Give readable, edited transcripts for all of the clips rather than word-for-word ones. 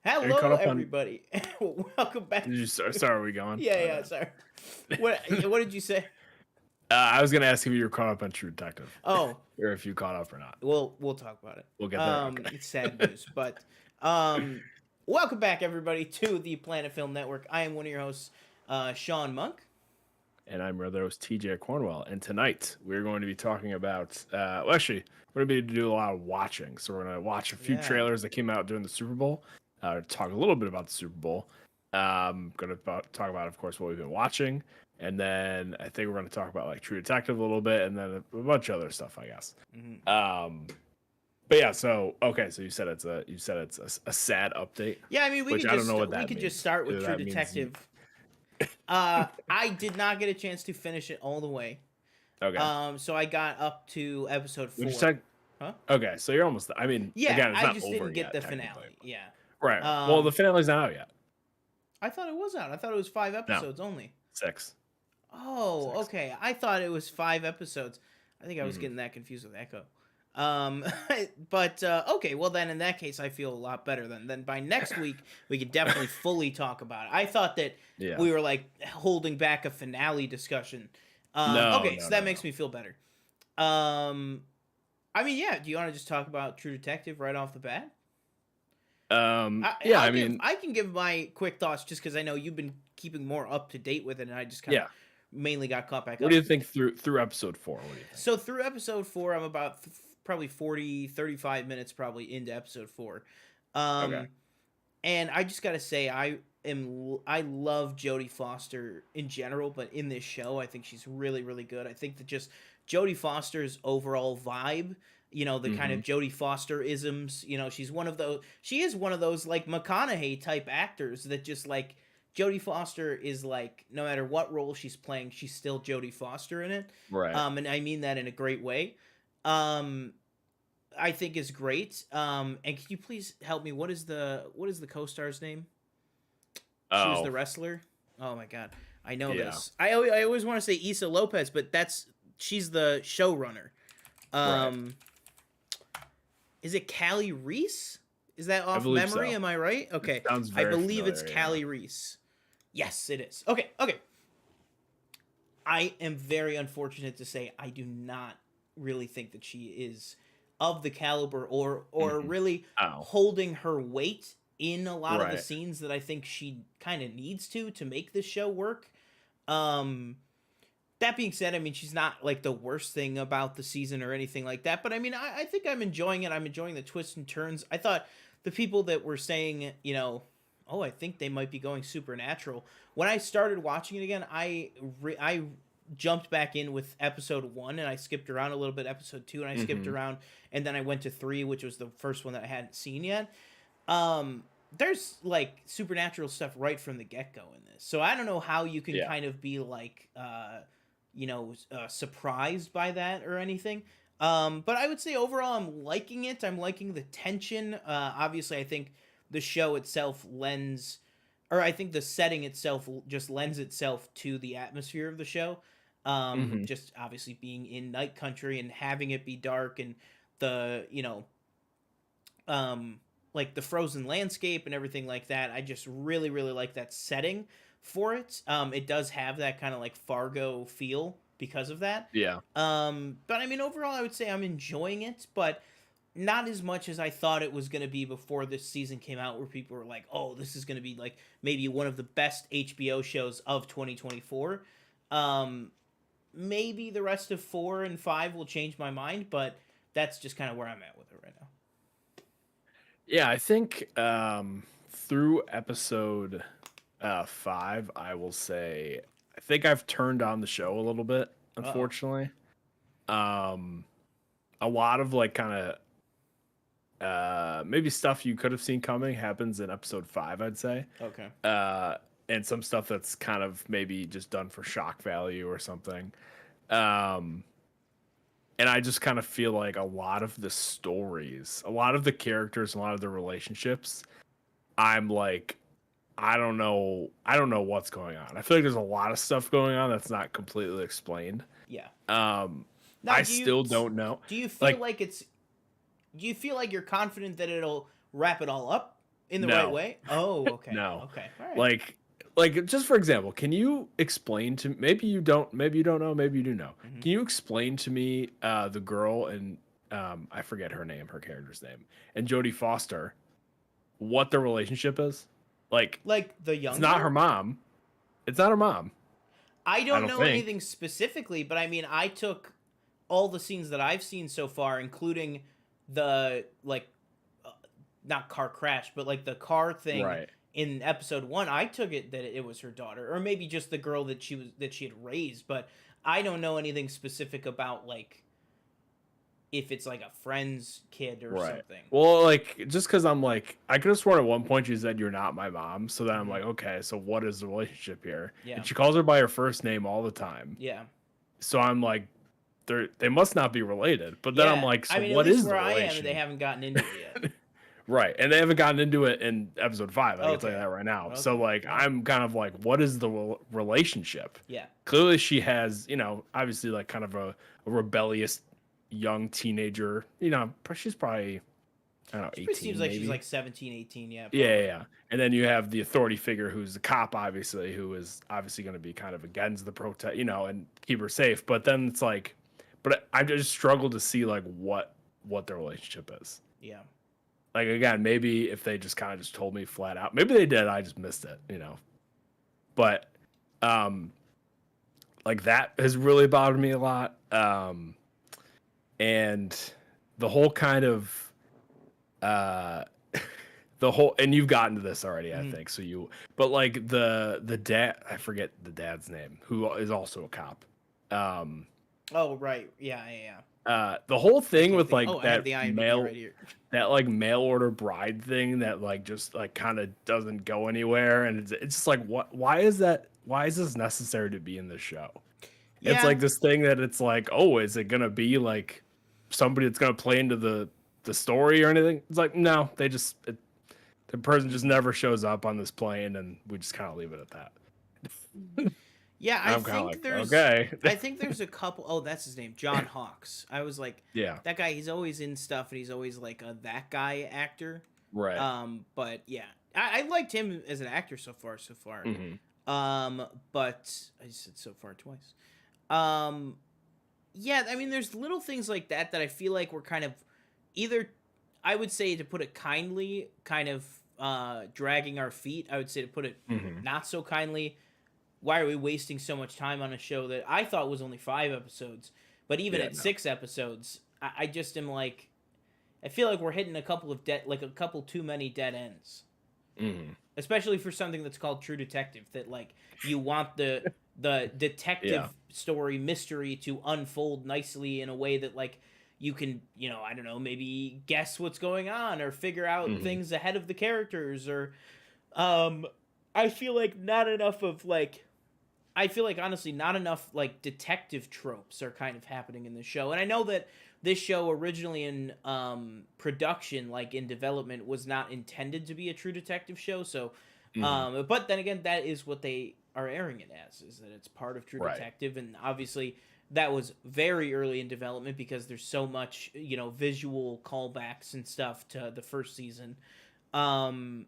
Are you caught Hello, up on? everybody. Welcome back. Did you start? Are we going? Yeah, Okay. sorry. What did you say? I was gonna ask if you were caught up on True Detective, Oh, or if you caught up or not. we'll talk about it. We'll get there. Okay. It's sad news, but um, welcome back, everybody, to the Planet Film Network. I am one of your hosts, Sean Monk. And I'm your other host, TJ Cornwell. And tonight we're going to be talking about. Well, actually, we're going to be doing a lot of watching. So we're going to watch a few Yeah. trailers that came out during the Super Bowl. Talk a little bit about the Super Bowl. Going to talk about, of course, what we've been watching. And then I think we're going to talk about like True Detective a little bit, and then a bunch of other stuff, I guess. Mm-hmm. But yeah, so okay, so you said it's a sad update. Yeah, I mean, Which I don't know what we that could just means. start with Either True that means Detective. I did not get a chance to finish it all the way. okay. So I got up to episode 4. Would you say? Huh? Okay, so you're almost. I mean, Yeah, again, it's I not just over didn't get yet, the technically. finale. Yeah. Right. Well, the Um, finale's not out yet. I thought it was out. I thought it was 5 No, episodes only. 6. Oh, 6. okay. I thought it was 5 episodes. I think I was Mm-hmm. getting that confused with Echo. Um, but okay. Well, then in that case, I feel a lot better. Then by next week, we could definitely fully talk about it. I thought that Yeah. we were like holding back a finale discussion. No, Okay, no, so no, that makes no. me feel better. Um, I mean, yeah. Do you want to just talk about True Detective right off the bat? Yeah, I mean, I can give my quick thoughts just because I know you've been keeping more up to date with it, and I just kind of yeah. mainly got caught back What up. do you think through episode 4? What do you think? So through episode 4, I'm about probably 40, 35 minutes probably into episode 4. Okay. And I just got to say I love Jodie Foster in general, but in this show I think she's really really good. I think that just Jodie Foster's overall vibe, the kind Mm-hmm. of Jodie Foster isms, she is one of those like McConaughey type actors that just like Jodie Foster is like no matter what role she's playing, she's still Jodie Foster in it. Right. And I mean that in a great way. Um, I think is great. And can you please help me? What is the co-star's name? She was Oh, the wrestler. Oh my god, I know yeah. this. I always want to say Issa Lopez, but she's the showrunner. Right. Um, is it Callie Reese? Is that I off believe memory? so. Am I right? Okay, It sounds I very believe it's familiar. Yeah. Callie Reese. Yes, it is. Okay. I am very unfortunate to say I do not really think that she is of the caliber or Mm-hmm. really Oh, holding her weight in a lot of the right. scenes that I think she kind of needs to make this show work. Um that being said, I mean she's not like the worst thing about the season or anything like that, but I mean I think I'm enjoying it. I'm enjoying the twists and turns. I thought the people that were saying, oh, I think they might be going supernatural. When I started watching it again, I jumped back in with episode 1 and I skipped around a little bit episode 2 and I skipped Mm-hmm. around and then I went to 3, which was the first one that I hadn't seen yet. There's like supernatural stuff right from the get-go in this. So I don't know how you can Yeah. kind of be like surprised by that or anything. But I would say overall I'm liking it. I'm liking the tension. Obviously I think the show itself I think the setting itself just lends itself to the atmosphere of the show. Mm-hmm. Just obviously being in night country and having it be dark and the, like the frozen landscape and everything like that. I just really, really like that setting for it. It does have that kind of like Fargo feel because of that. Yeah. But I mean, overall, I would say I'm enjoying it, but not as much as I thought it was going to be before this season came out, where people were like, oh, this is going to be like maybe one of the best HBO shows of 2024. Maybe the rest of 4 and 5 will change my mind, but that's just kind of where I'm at with it right now. Yeah, I think through episode 5, I will say I think I've turned on the show a little bit, Uh-oh. unfortunately. Um, a lot of like kind of maybe stuff you could have seen coming happens in episode 5, I'd say. Okay. And some stuff that's kind of maybe just done for shock value or something. And I just kind of feel like a lot of the stories, a lot of the characters, a lot of the relationships, I'm like, I don't know what's going on. I feel like there's a lot of stuff going on that's not completely explained. Yeah. Now, I still don't know. Do you feel Like, like you're confident that it'll wrap it all up? In the right No, way? Oh, okay. no. Okay. All right. Like just for example, can you explain to maybe you don't know, maybe you do know. Mhm. Can you explain to me the girl and I forget her character's name, and Jodie Foster, what their relationship is? Like, Like the it's young not girl? her mom. It's not her mom. I I don't don't know think. anything specifically, but I mean, I took all the scenes that I've seen so far, including the like, uh, not car crash, but like the car thing Right. in episode 1. I took it that it was her daughter, or maybe just the girl that she had raised. But I don't know anything specific about like if it's like a friend's kid or Right. something. Well, like, just because I'm like, I could have sworn at one point she said, "You're not my mom." So then I'm Hmm. like, okay, so what is the relationship here? Yeah, And she calls her by her first name all the time. yeah, So I'm like, they must not be related. But then I'm yeah. like, I so mean, at what least is the where I am, they relation? haven't gotten into it yet. Right. And they haven't gotten into it in episode 5. I can tell you Okay, that right now. So, okay, like, all right. I'm kind of like, what is the relationship? Yeah, Clearly, she has, obviously, like, kind of a rebellious young teenager. She's probably, I don't know, she pretty seems 18 like she's maybe. like 17, 18. Yeah, Yeah, yeah, probably. yeah. And then you have the authority figure who's the cop, obviously, who is obviously going to be kind of against the protest, and keep her safe. But then it's like, but I just struggle to see like what the relationship is. Yeah. Like again, maybe if they just kind of just told me flat out, maybe they did, I just missed it. But um, like that has really bothered me a lot. And the whole kind of uh the whole, and you've gotten to this already, I Hmm. think. But like the dad, I forget the dad's name, who is also a cop. Um, Oh, right. Yeah, yeah, yeah. the whole I thing can't with think. like Oh, I have the IMDb right here. that like mail order bride thing that like just like kind of doesn't go anywhere, and it's just like, what? Why is that? Why is this necessary to be in this show? It's Yeah. like this thing that it's like, oh, is it gonna be like somebody that's gonna play into the story or anything? It's like, no, the person just Mhm. never shows up on this plane, and we just kind of leave it at that. Yeah, I'm kind of like, okay, I think there's a couple. Oh, that's his name, John Hawkes. I was like, yeah, that guy. He's always in stuff, and he's always like a that guy actor. right, But yeah, I liked him as an actor so far. So far. hmm But I said so far twice. Um, yeah, I mean, there's little things like that that I feel like we're kind of either, I would say, to put it kindly, kind of dragging our feet. I would say, to put it hmm not so kindly, why are we wasting so much time on a show that I thought was only 5 episodes? But even yeah, at no, 6 episodes, I just am like, I feel like we're hitting a couple of a couple too many dead ends, hmm especially for something that's called True Detective. That like you want the yeah, detective story mystery to unfold nicely in a way that like you can, I don't know, maybe guess what's going on or figure out hmm things ahead of the characters, or um I feel like not enough of like, I feel like honestly not enough like detective tropes are kind of happening in the show. And I know that this show originally in production, like in development, was not intended to be a true detective show. So hmm but then again, that is what they are airing it as, is that it's part of True right, Detective. And obviously that was very early in development because there's so much, visual callbacks and stuff to the first season. Um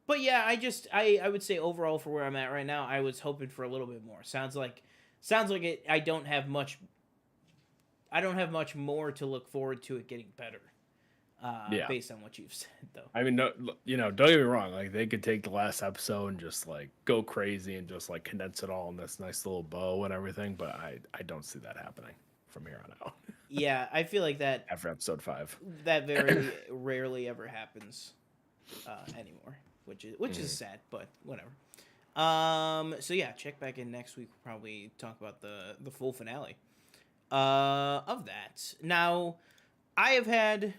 but yeah, I would say overall for where I'm at right now, I was hoping for a little bit more. Sounds like it. I don't have much more to look forward to it getting better. yeah. Based on what you've said, though. I mean, no, don't get me wrong. Like they could take the last episode and just like go crazy and just like condense it all in this nice little bow and everything. But I don't see that happening from here on out Yeah, I feel like that after episode 5. that very rarely ever happens anymore, which is Mhm. sad, but whatever. So yeah, check back in next week. We'll probably talk about the full finale of that. Now, I have had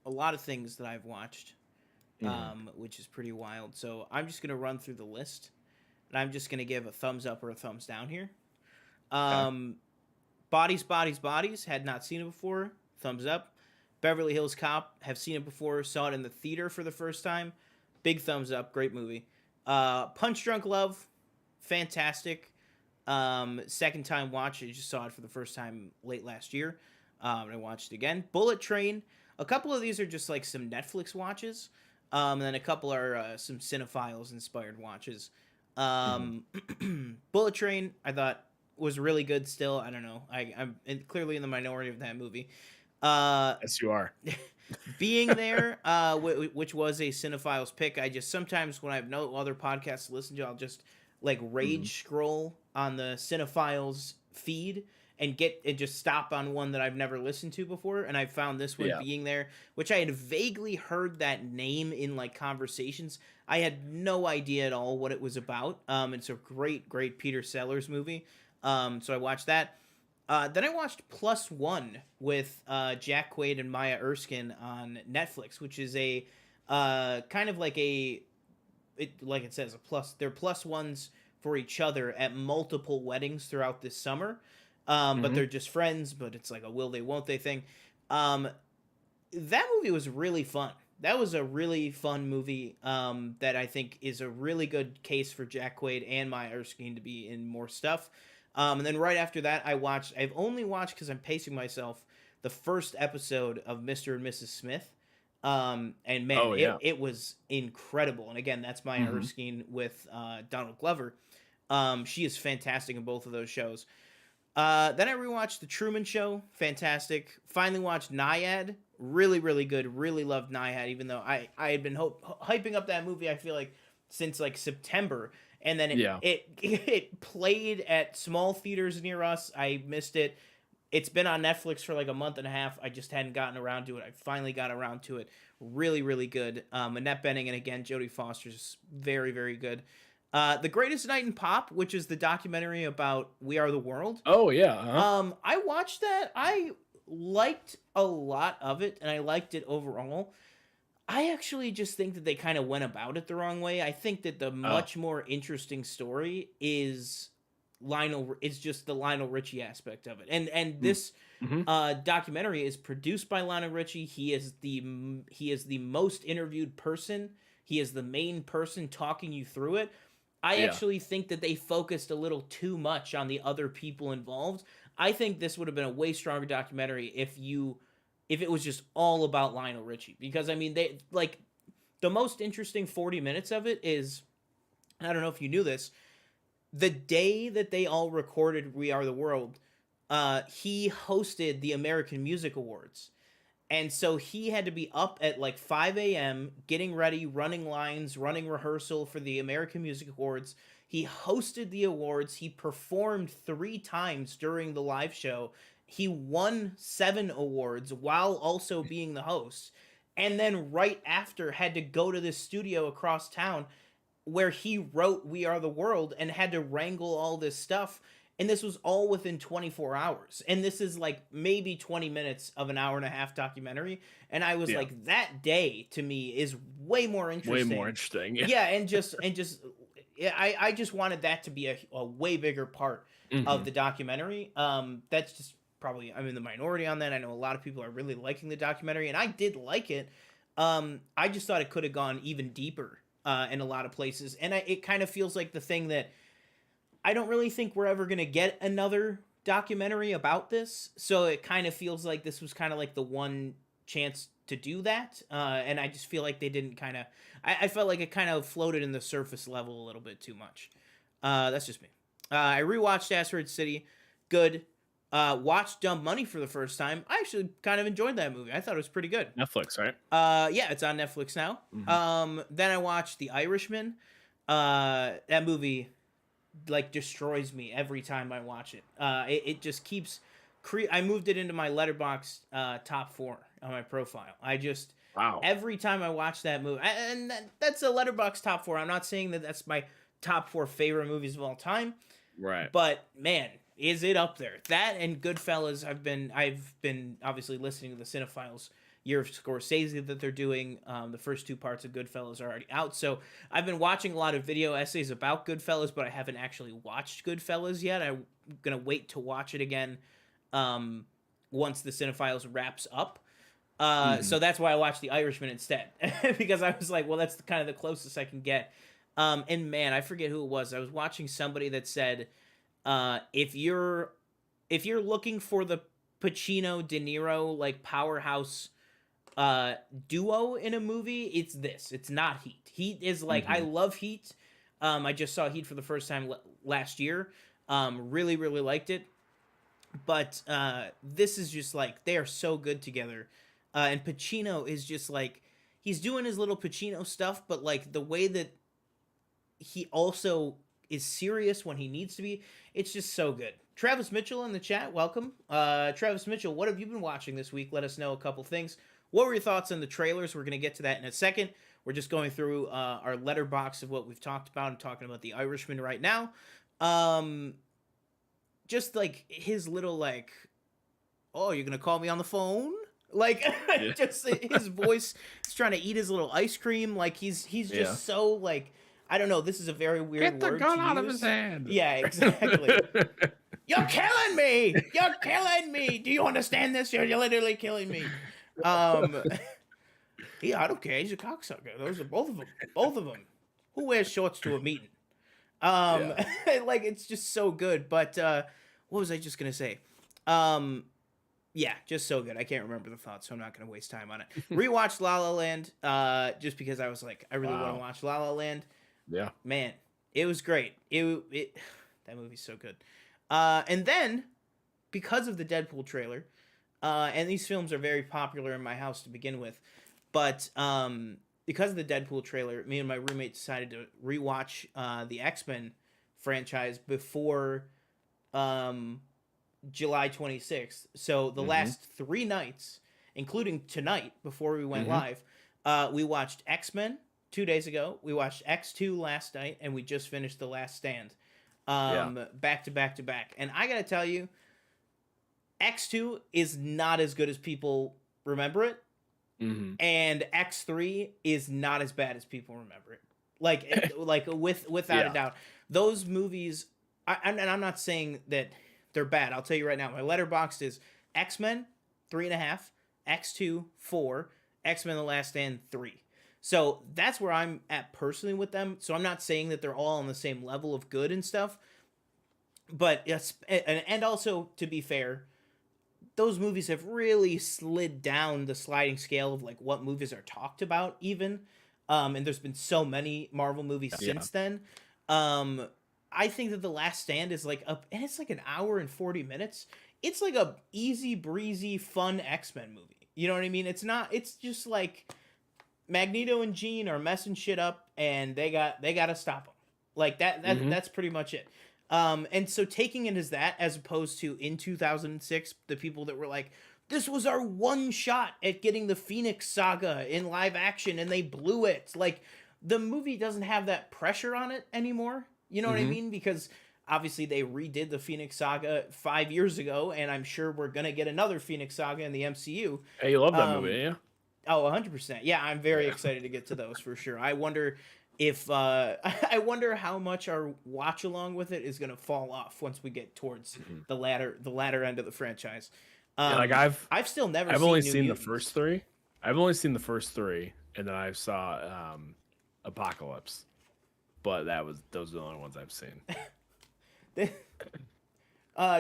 a lot of things that I've watched, Mhm. which is pretty wild. So I'm just gonna run through the list, and I'm just gonna give a thumbs up or a thumbs down here. Okay. Um, Bodies, Bodies, Bodies. Had not seen it before. Thumbs up. Beverly Hills Cop. Have seen it before. Saw it in the theater for the first time. Big thumbs up. Great movie. Punch Drunk Love. Fantastic. Second time watch. I just saw it for the first time late last year. I watched it again. Bullet Train. A couple of these are just like some Netflix watches, and then a couple are some Cinephiles inspired watches. Mhm. Um, Bullet Train, I thought was really good. Still, I don't know. Clearly in the minority of that movie. Uh, Yes, you are. Being there, which was a Cinephiles pick. I just sometimes when I have no other podcasts to listen to, I'll just like Mhm. rage scroll on the Cinephiles feed and just stop on one that I've never listened to before. And I found this one Yeah. being there, which I had vaguely heard that name in like conversations. I had no idea at all what it was about. It's a great Peter Sellers movie. So I watched that. Then I watched Plus One with Jack Quaid and Maya Erskine on Netflix, which is a kind of like like it says, a plus. They're plus ones for each other at multiple weddings throughout this summer. But Mhm. they're just friends. But it's like a will they won't they thing. Um, that movie was really fun. That was a really fun movie. That I think is a really good case for Jack Quaid and Maya Erskine to be in more stuff. And then right after that, I've only watched because I'm pacing myself the first episode of Mr. and Mrs. Smith. And man, Oh, yeah. it was incredible. And again, that's Maya Mhm. Erskine with Donald Glover. She is fantastic in both of those shows. Then I rewatched The Truman Show. Fantastic. Finally watched Nyad. Really good. Really loved Nyad, even though I had been hyping up that movie, I feel like, since like September. And then Yeah. it played at small theaters near us. I missed it. It's been on Netflix for like a month and a half. I just hadn't gotten around to it. I finally got around to it. Really good. Annette Bening and again Jodie Foster's very good. The Greatest Night in Pop, which is the documentary about We Are the World. Oh, yeah, uh-huh. I watched that. I liked a lot of it, and I liked it overall. I actually just think that they kind of went about it the wrong way. I think that the Oh. much more interesting story is just the Lionel Richie aspect of it. And Mm. this Mhm. documentary is produced by Lionel Richie. He is the most interviewed person. He is the main person talking you through it. I Yeah. actually think that they focused a little too much on the other people involved. I think this would have been a way stronger documentary if it was just all about Lionel Richie, because I mean they like the most interesting 40 minutes of it is, I don't know if you knew this, the day that they all recorded We Are the World, he hosted the American Music Awards. And so he had to be up at like 5 a.m., getting ready, running lines, running rehearsal for the American Music Awards. He hosted the awards. He performed 3 times during the live show. He won 7 awards while also being the host. And then right after had to go to this studio across town where he wrote We Are the World and had to wrangle all this stuff. And this was all within 24 hours. And this is like maybe 20 minutes of an hour and a half documentary. And I was Yeah. like, that day to me is way more Way more interesting. interesting, yeah. Yeah, and just yeah, I just wanted that to be a way bigger part of Mhm. the documentary. That's just probably I'm in the minority on that. I know a lot of people are really liking the documentary, and I did like it. I just thought it could have gone even deeper in a lot of places, and it kind of feels like the thing that I don't really think we're ever gonna get another documentary about this. So it kind of feels like this was kind of like the one chance to do that, and I just feel like they didn't kind of. I felt like it kind of floated in the surface level a little bit too much. That's just me. I rewatched Asteroid City. Good. Watched Dumb Money for the first time. I actually kind of enjoyed that movie. I thought it was pretty good. Netflix, right? Yeah, it's on Netflix now. Mhm. Then I watched The Irishman. That movie like destroys me every time I watch it. It just keeps. I moved it into my letterbox top 4 on my profile. I just Wow. every time I watch that movie, and that's a letterbox top 4. I'm not saying that that's my top 4 favorite movies of all time, Right. but man, is it up there? That and Goodfellas. I've been obviously listening to the Cinephiles Year of Scorsese that they're doing. The first 2 parts of Goodfellas are already out, so I've been watching a lot of video essays about Goodfellas, but I haven't actually watched Goodfellas yet. I'm gonna wait to watch it again um, once the Cinephiles wraps up. Mhm. So that's why I watched The Irishman instead, because I was like, well, that's kind of the closest I can get. And man, I forget who it was. I was watching somebody that said, if you're looking for the Pacino De Niro like powerhouse duo in a movie, it's this. It's not Heat. Heat is like, I Hmm. love Heat. I just saw Heat for the first time last year. Really, really liked it. But this is just like, they are so good together. And Pacino is just like, he's doing his little Pacino stuff, but like the way that he also is serious when he needs to be, it's just so good. Travis Mitchell in the chat, welcome. Travis Mitchell, what have you been watching this week? Let us know a couple things. What were your thoughts on the trailers? We're going to get to that in a second. We're just going through our letterbox of what we've talked about and talking about The Irishman right now. Um, just like his little like, oh, you're gonna call me on the phone? Like Yeah. just his voice is trying to eat his little ice cream. Like he's Yeah. just so like, I don't know. This is a very weird Get the word gun to out use. of his hand. Yeah, exactly. You're killing me. You're killing me. Do you understand this? You're literally killing me. Um, yeah, I don't care. He's a cocksucker. Those are both of them. Both of them. Who wears shorts to a meeting? Yeah. Like it's just so good. But what was I just gonna say? Um, yeah, just so good. I can't remember the thoughts, so I'm not gonna waste time on it. Rewatched La La Land, just because I was like, I really want to Wow. watch La La Land. Yeah. Man, it was great. It that movie's so good. And then because of the Deadpool trailer, and these films are very popular in my house to begin with, but because of the Deadpool trailer, me and my roommate decided to rewatch the X-Men franchise before um, July 26th. So the Hmm. last 3 nights, including tonight before we went Hmm. live, we watched X-Men 2 days ago. We watched X2 last night, and we just finished The Last Stand. Yeah. Back to back to back. And I gotta tell you, X2 is not as good as people remember it, Hmm. and X3 is not as bad as people remember it. Like without a Yeah. doubt, those movies. And I'm not saying that they're bad. I'll tell you right now, my letterboxd is X-Men 3.5, X2 4, X-Men: The Last Stand 3. So that's where I'm at personally with them. So I'm not saying that they're all on the same level of good and stuff, but yes, and also to be fair, those movies have really slid down the sliding scale of like what movies are talked about even, and there's been so many Marvel movies Yeah. since then. um I think that The Last Stand is like up, and it's like an hour and 40 minutes. It's like a easy breezy fun X-Men movie, you know what I mean? It's just like Magneto and Jean are messing shit up, and they gotta stop them. Like Hmm. that's pretty much it. And so taking it as that, as opposed to in 2006, the people that were like, this was our one shot at getting the Phoenix Saga in live action, and they blew it. Like the movie doesn't have that pressure on it anymore. You know what I Hmm. mean? Because obviously they redid the Phoenix Saga 5 years ago, and I'm sure we're gonna get another Phoenix Saga in the MCU. Hey, you love that movie, Um, yeah? Oh, 100%. Yeah, I'm very Yeah. excited to get to those for sure. I wonder if I wonder how much our watch along with it is going to fall off once we get towards Mhm. the latter end of the franchise. Yeah, like I've still never I've only seen New seen the Mutants. first three. I've only seen the first three, and then I saw Apocalypse. But those are the only ones I've seen.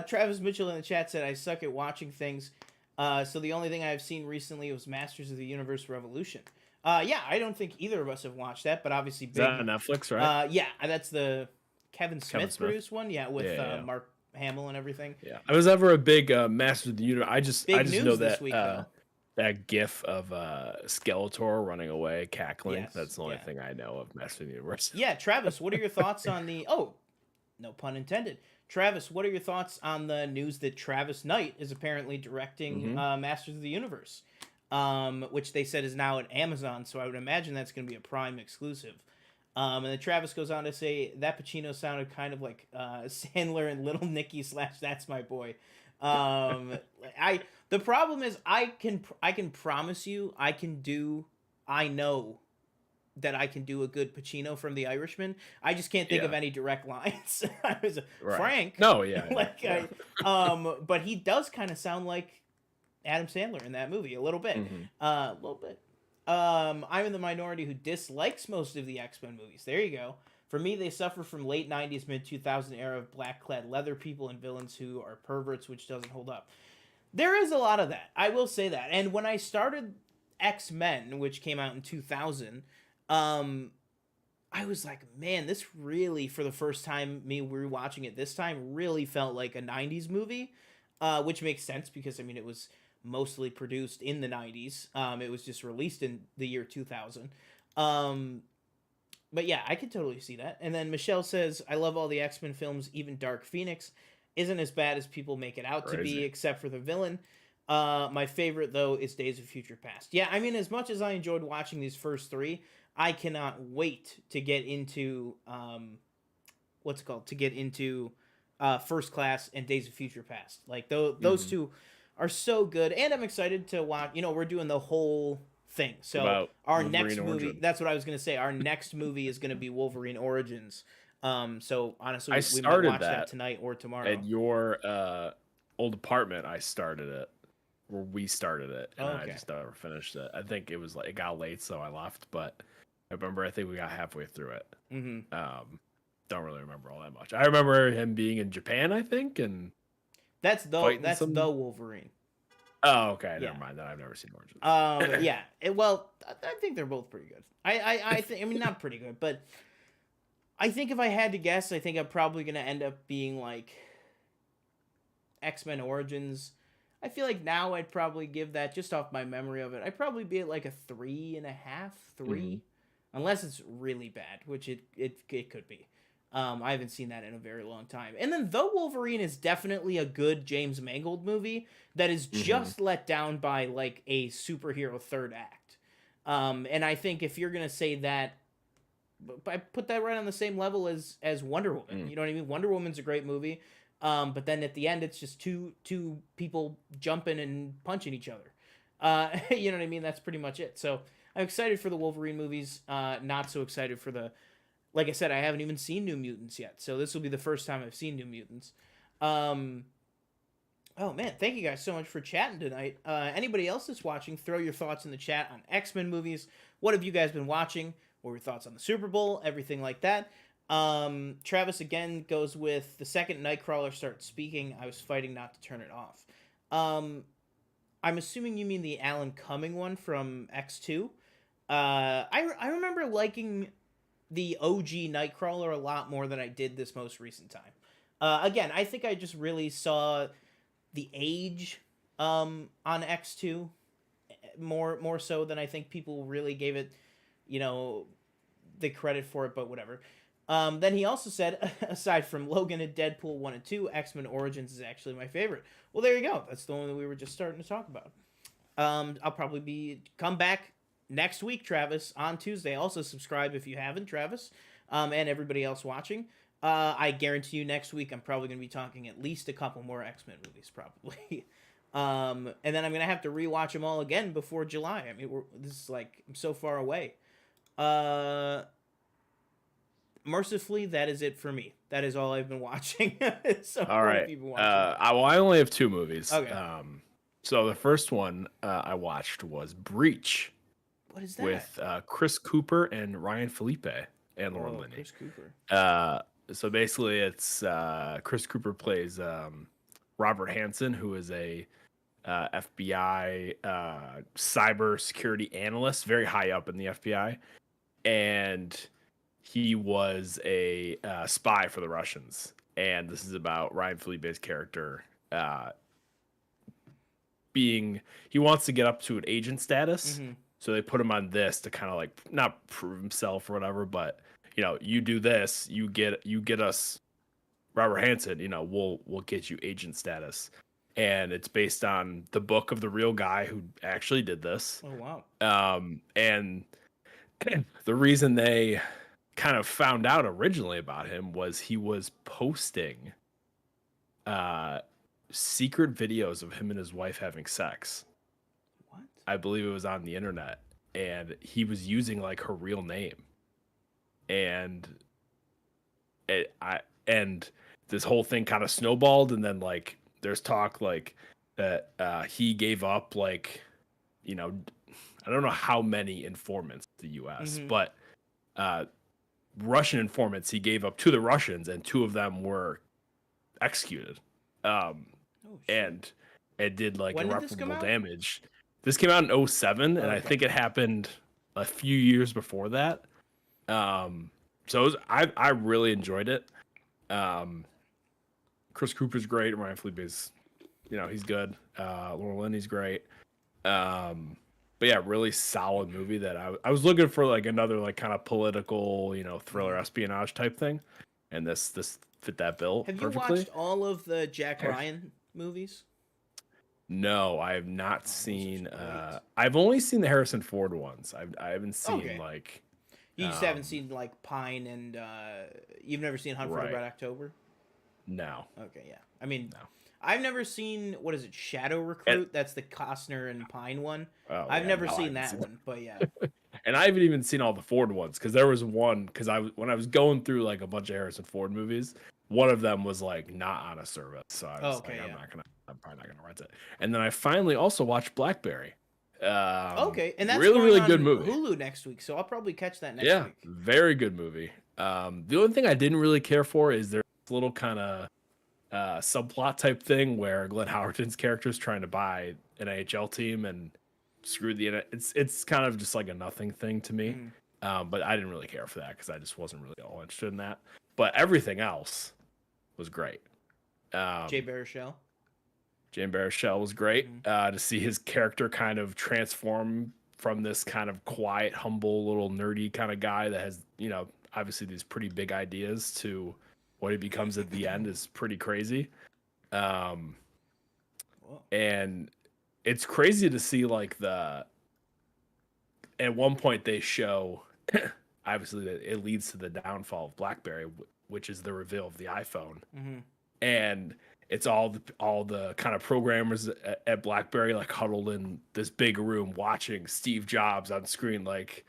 Travis Mitchell in the chat said I suck at watching things. So the only thing I've seen recently was Masters of the Universe Revolution. Yeah, I don't think either of us have watched that, but obviously Is that big. on Netflix, right? Yeah, that's the Kevin Kevin Smith Smith. produced one. Yeah, Yeah, with yeah, yeah. Mark Hamill and everything. Yeah. I was ever a big Master of the Universe. I Big just know news this that week, though. that gif of Skeletor running away, cackling. Yes, That's the only yeah, thing I know of Master of the Universe. yeah. Travis, what are your thoughts on the? Oh, no pun intended. Travis, what are your thoughts on the news that Travis Knight is apparently directing Hmm. Masters of the Universe, which they said is now at Amazon, so I would imagine that's going to be a Prime exclusive. And then Travis goes on to say that Pacino sounded kind of like Sandler and Little Nicky slash That's My Boy. I the problem is I can promise you I know that I can do a good Pacino from The Irishman. I just can't think of Yeah. any direct lines. I was Right. Frank, No, yeah, yeah, like yeah. but he does kind of sound like Adam Sandler in that movie a little bit, Hmm. a little bit. I'm in the minority who dislikes most of the X-Men movies. There you go. For me, they suffer from late 90s, mid 2000 era of black clad leather people and villains who are perverts, which doesn't hold up. There is a lot of that. I will say that. And when I started X-Men, which came out in 2000, um, I was like, man, this really, for the first time, me rewatching it this time, really felt like a 90s movie, which makes sense because, I mean, it was mostly produced in the 90s. It was just released in the year 2000. Um, but yeah, I could totally see that. And then Michelle says, I love all the X-Men films, even Dark Phoenix isn't as bad as people make it out to be, Crazy. except for the villain. My favorite though is Days of Future Past. Yeah, I mean, as much as I enjoyed watching these first three, I cannot wait to get into what's it called, to get into First Class and Days of Future Past. Like those Hmm. two are so good, and I'm excited to watch. You know, we're doing the whole thing. What So about our Wolverine next movie, Origin? that's what I was gonna say. Our next movie is gonna be Wolverine Origins. So I honestly, we might started watch that that tonight or at tomorrow. your old apartment. I started it, or we started it, and Oh, I okay. just never finished it. I think it was like it got late, so I left. But I remember, I think we got halfway through it. Mm-hmm. Don't really remember all that much. I remember him being in Japan, I think, and fighting That's some. the Wolverine. Oh, okay, Yeah. never mind. Then I've never seen Origins. Yeah. Well, I think they're both pretty good. I think. I mean, not pretty good, but I think if I had to guess, I think I'm probably gonna end up being like X-Men Origins. I feel like now I'd probably give that, just off my memory of it, I'd probably be at like a 3.5, Hmm. 3, unless it's really bad, which it could be. I haven't seen that in a very long time. And then though Wolverine is definitely a good James Mangold movie that is Hmm. just let down by like a superhero third act. And I think if you're gonna say that, I put that right on the same level as Wonder Woman. Mm. You know what I mean? Wonder Woman's a great movie. But then at the end, it's just two people jumping and punching each other. You know what I mean? That's pretty much it. So I'm excited for the Wolverine movies. Not so excited for the, like I said, I haven't even seen New Mutants yet. So this will be the first time I've seen New Mutants. Um, oh man, thank you guys so much for chatting tonight. Anybody else that's watching, throw your thoughts in the chat on X-Men movies. What have you guys been watching? What were your thoughts on the Super Bowl? Everything like that. Travis again goes with, the second Nightcrawler starts speaking, I was fighting not to turn it off. Um, I'm assuming you mean the Alan Cumming one from X2. I remember liking the OG Nightcrawler a lot more than I did this most recent time. Again, I think I just really saw the age on X2 more so than I think people really gave it, you know, the credit for it, but whatever. Then he also said, aside from Logan and Deadpool 1 and 2, X-Men Origins is actually my favorite. Well, there you go. That's the one that we were just starting to talk about. I'll probably come back next week, Travis, on Tuesday. Also subscribe if you haven't, Travis, and everybody else watching. I guarantee you next week I'm probably going to be talking at least a couple more X-Men movies, probably. And then I'm going to have to rewatch them all again before July. I mean, this is like, I'm so far away. Uh, Mercifully, that is it for me. That is all I've been watching. So All what have right. you been watching? I only have two movies. Okay. So the first one I watched was Breach What is that? with Chris Cooper and Ryan Felipe and Lauren Oh, Linney. Chris Cooper. Uh, so basically, it's Chris Cooper plays Robert Hansen, who is a FBI cyber security analyst, very high up in the FBI, and he was a spy for the Russians. And this is about Ryan Felipe's character being, he wants to get up to an agent status, Mm-hmm. so they put him on this to kind of like not prove himself or whatever, but you do this, you get us Robert Hansen, we'll get you agent status. And it's based on the book of the real guy who actually did this. Oh wow. And the reason they kind of found out originally about him was he was posting uh secret videos of him and his wife having sex. What? I believe it was on the internet, and he was using like her real name. And and this whole thing kind of snowballed, and then like there's talk like that he gave up like, you know, I don't know how many informants to the US, Mm-hmm. but uh Russian informants he gave up to the Russians, and two of them were executed. Um Oh shit. and it did like When did this come irreparable out? damage. This came out in '07, and I Okay. think it happened a few years before that. So I really enjoyed it. Chris Cooper's great. Ryan Felipe's, he's good. Laura Linney's great. But yeah, really solid movie that I was looking for like another like kind of political, thriller espionage type thing, and this fit that bill Have you perfectly. watched all of the Jack Ryan movies? No, I have not Oh, those are seen. great. I've only seen the Harrison Ford ones. I haven't seen Okay. like. You just haven't seen like Pine and you've never seen Hunt for the Right. Red October? No. Okay, yeah. I mean, No. I've never seen what is it, Shadow Recruit? That's the Costner and Pine one. Oh, I've yeah, never no, I seen haven't that one, but yeah. And I haven't even seen all the Ford ones because there was one when I was going through like a bunch of Harrison Ford movies, one of them was like not on a service, so I was Okay, like, yeah. I'm probably not gonna rent it. And then I finally also watched Blackberry. Okay, and that's Really, going really on good movie. Hulu next week, so I'll probably catch that next Yeah, week. very good movie. The only thing I didn't really care for is there's this little kind of subplot type thing where Glenn Howerton's character is trying to buy an NHL team and screw the it's kind of just like a nothing thing to me. But I didn't really care for that because I just wasn't really all interested in that. But everything else was great. Jay Baruchel. Jane Baruchel was great. To see his character kind of transform from this kind of quiet, humble, little nerdy kind of guy that has, obviously these pretty big ideas to what he becomes at the end is pretty crazy. And it's crazy to see like at one point they show obviously that it leads to the downfall of BlackBerry, which is the reveal of the iPhone. And it's all the kind of programmers at BlackBerry like huddled in this big room watching Steve Jobs on screen, like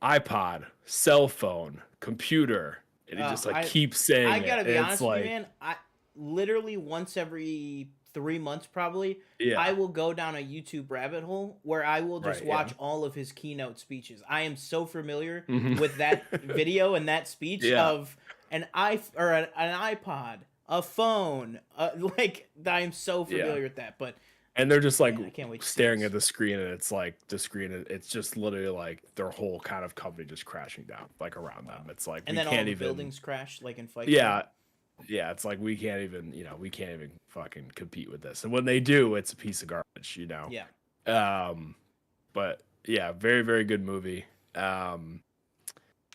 iPod, cell phone, computer, and he just like keeps saying I gotta be honest with you, like, man. I literally once every 3 months probably, yeah, I will go down a YouTube rabbit hole where I will just Right, watch yeah. all of his keynote speeches. I am so familiar Mhm. with that video and that speech Yeah. of an iPod, a phone, like I am so familiar with that. But And they're just like man, I can't wait to see staring this. at the screen, and it's like the screen. It's just literally like their whole kind of company just crashing down, like around them. It's like And we then all can't the even. buildings crash like in Fight Yeah, Club. yeah. It's like we can't even. We can't even fucking compete with this. And when they do, it's a piece of garbage. Yeah. But yeah, very very good movie. And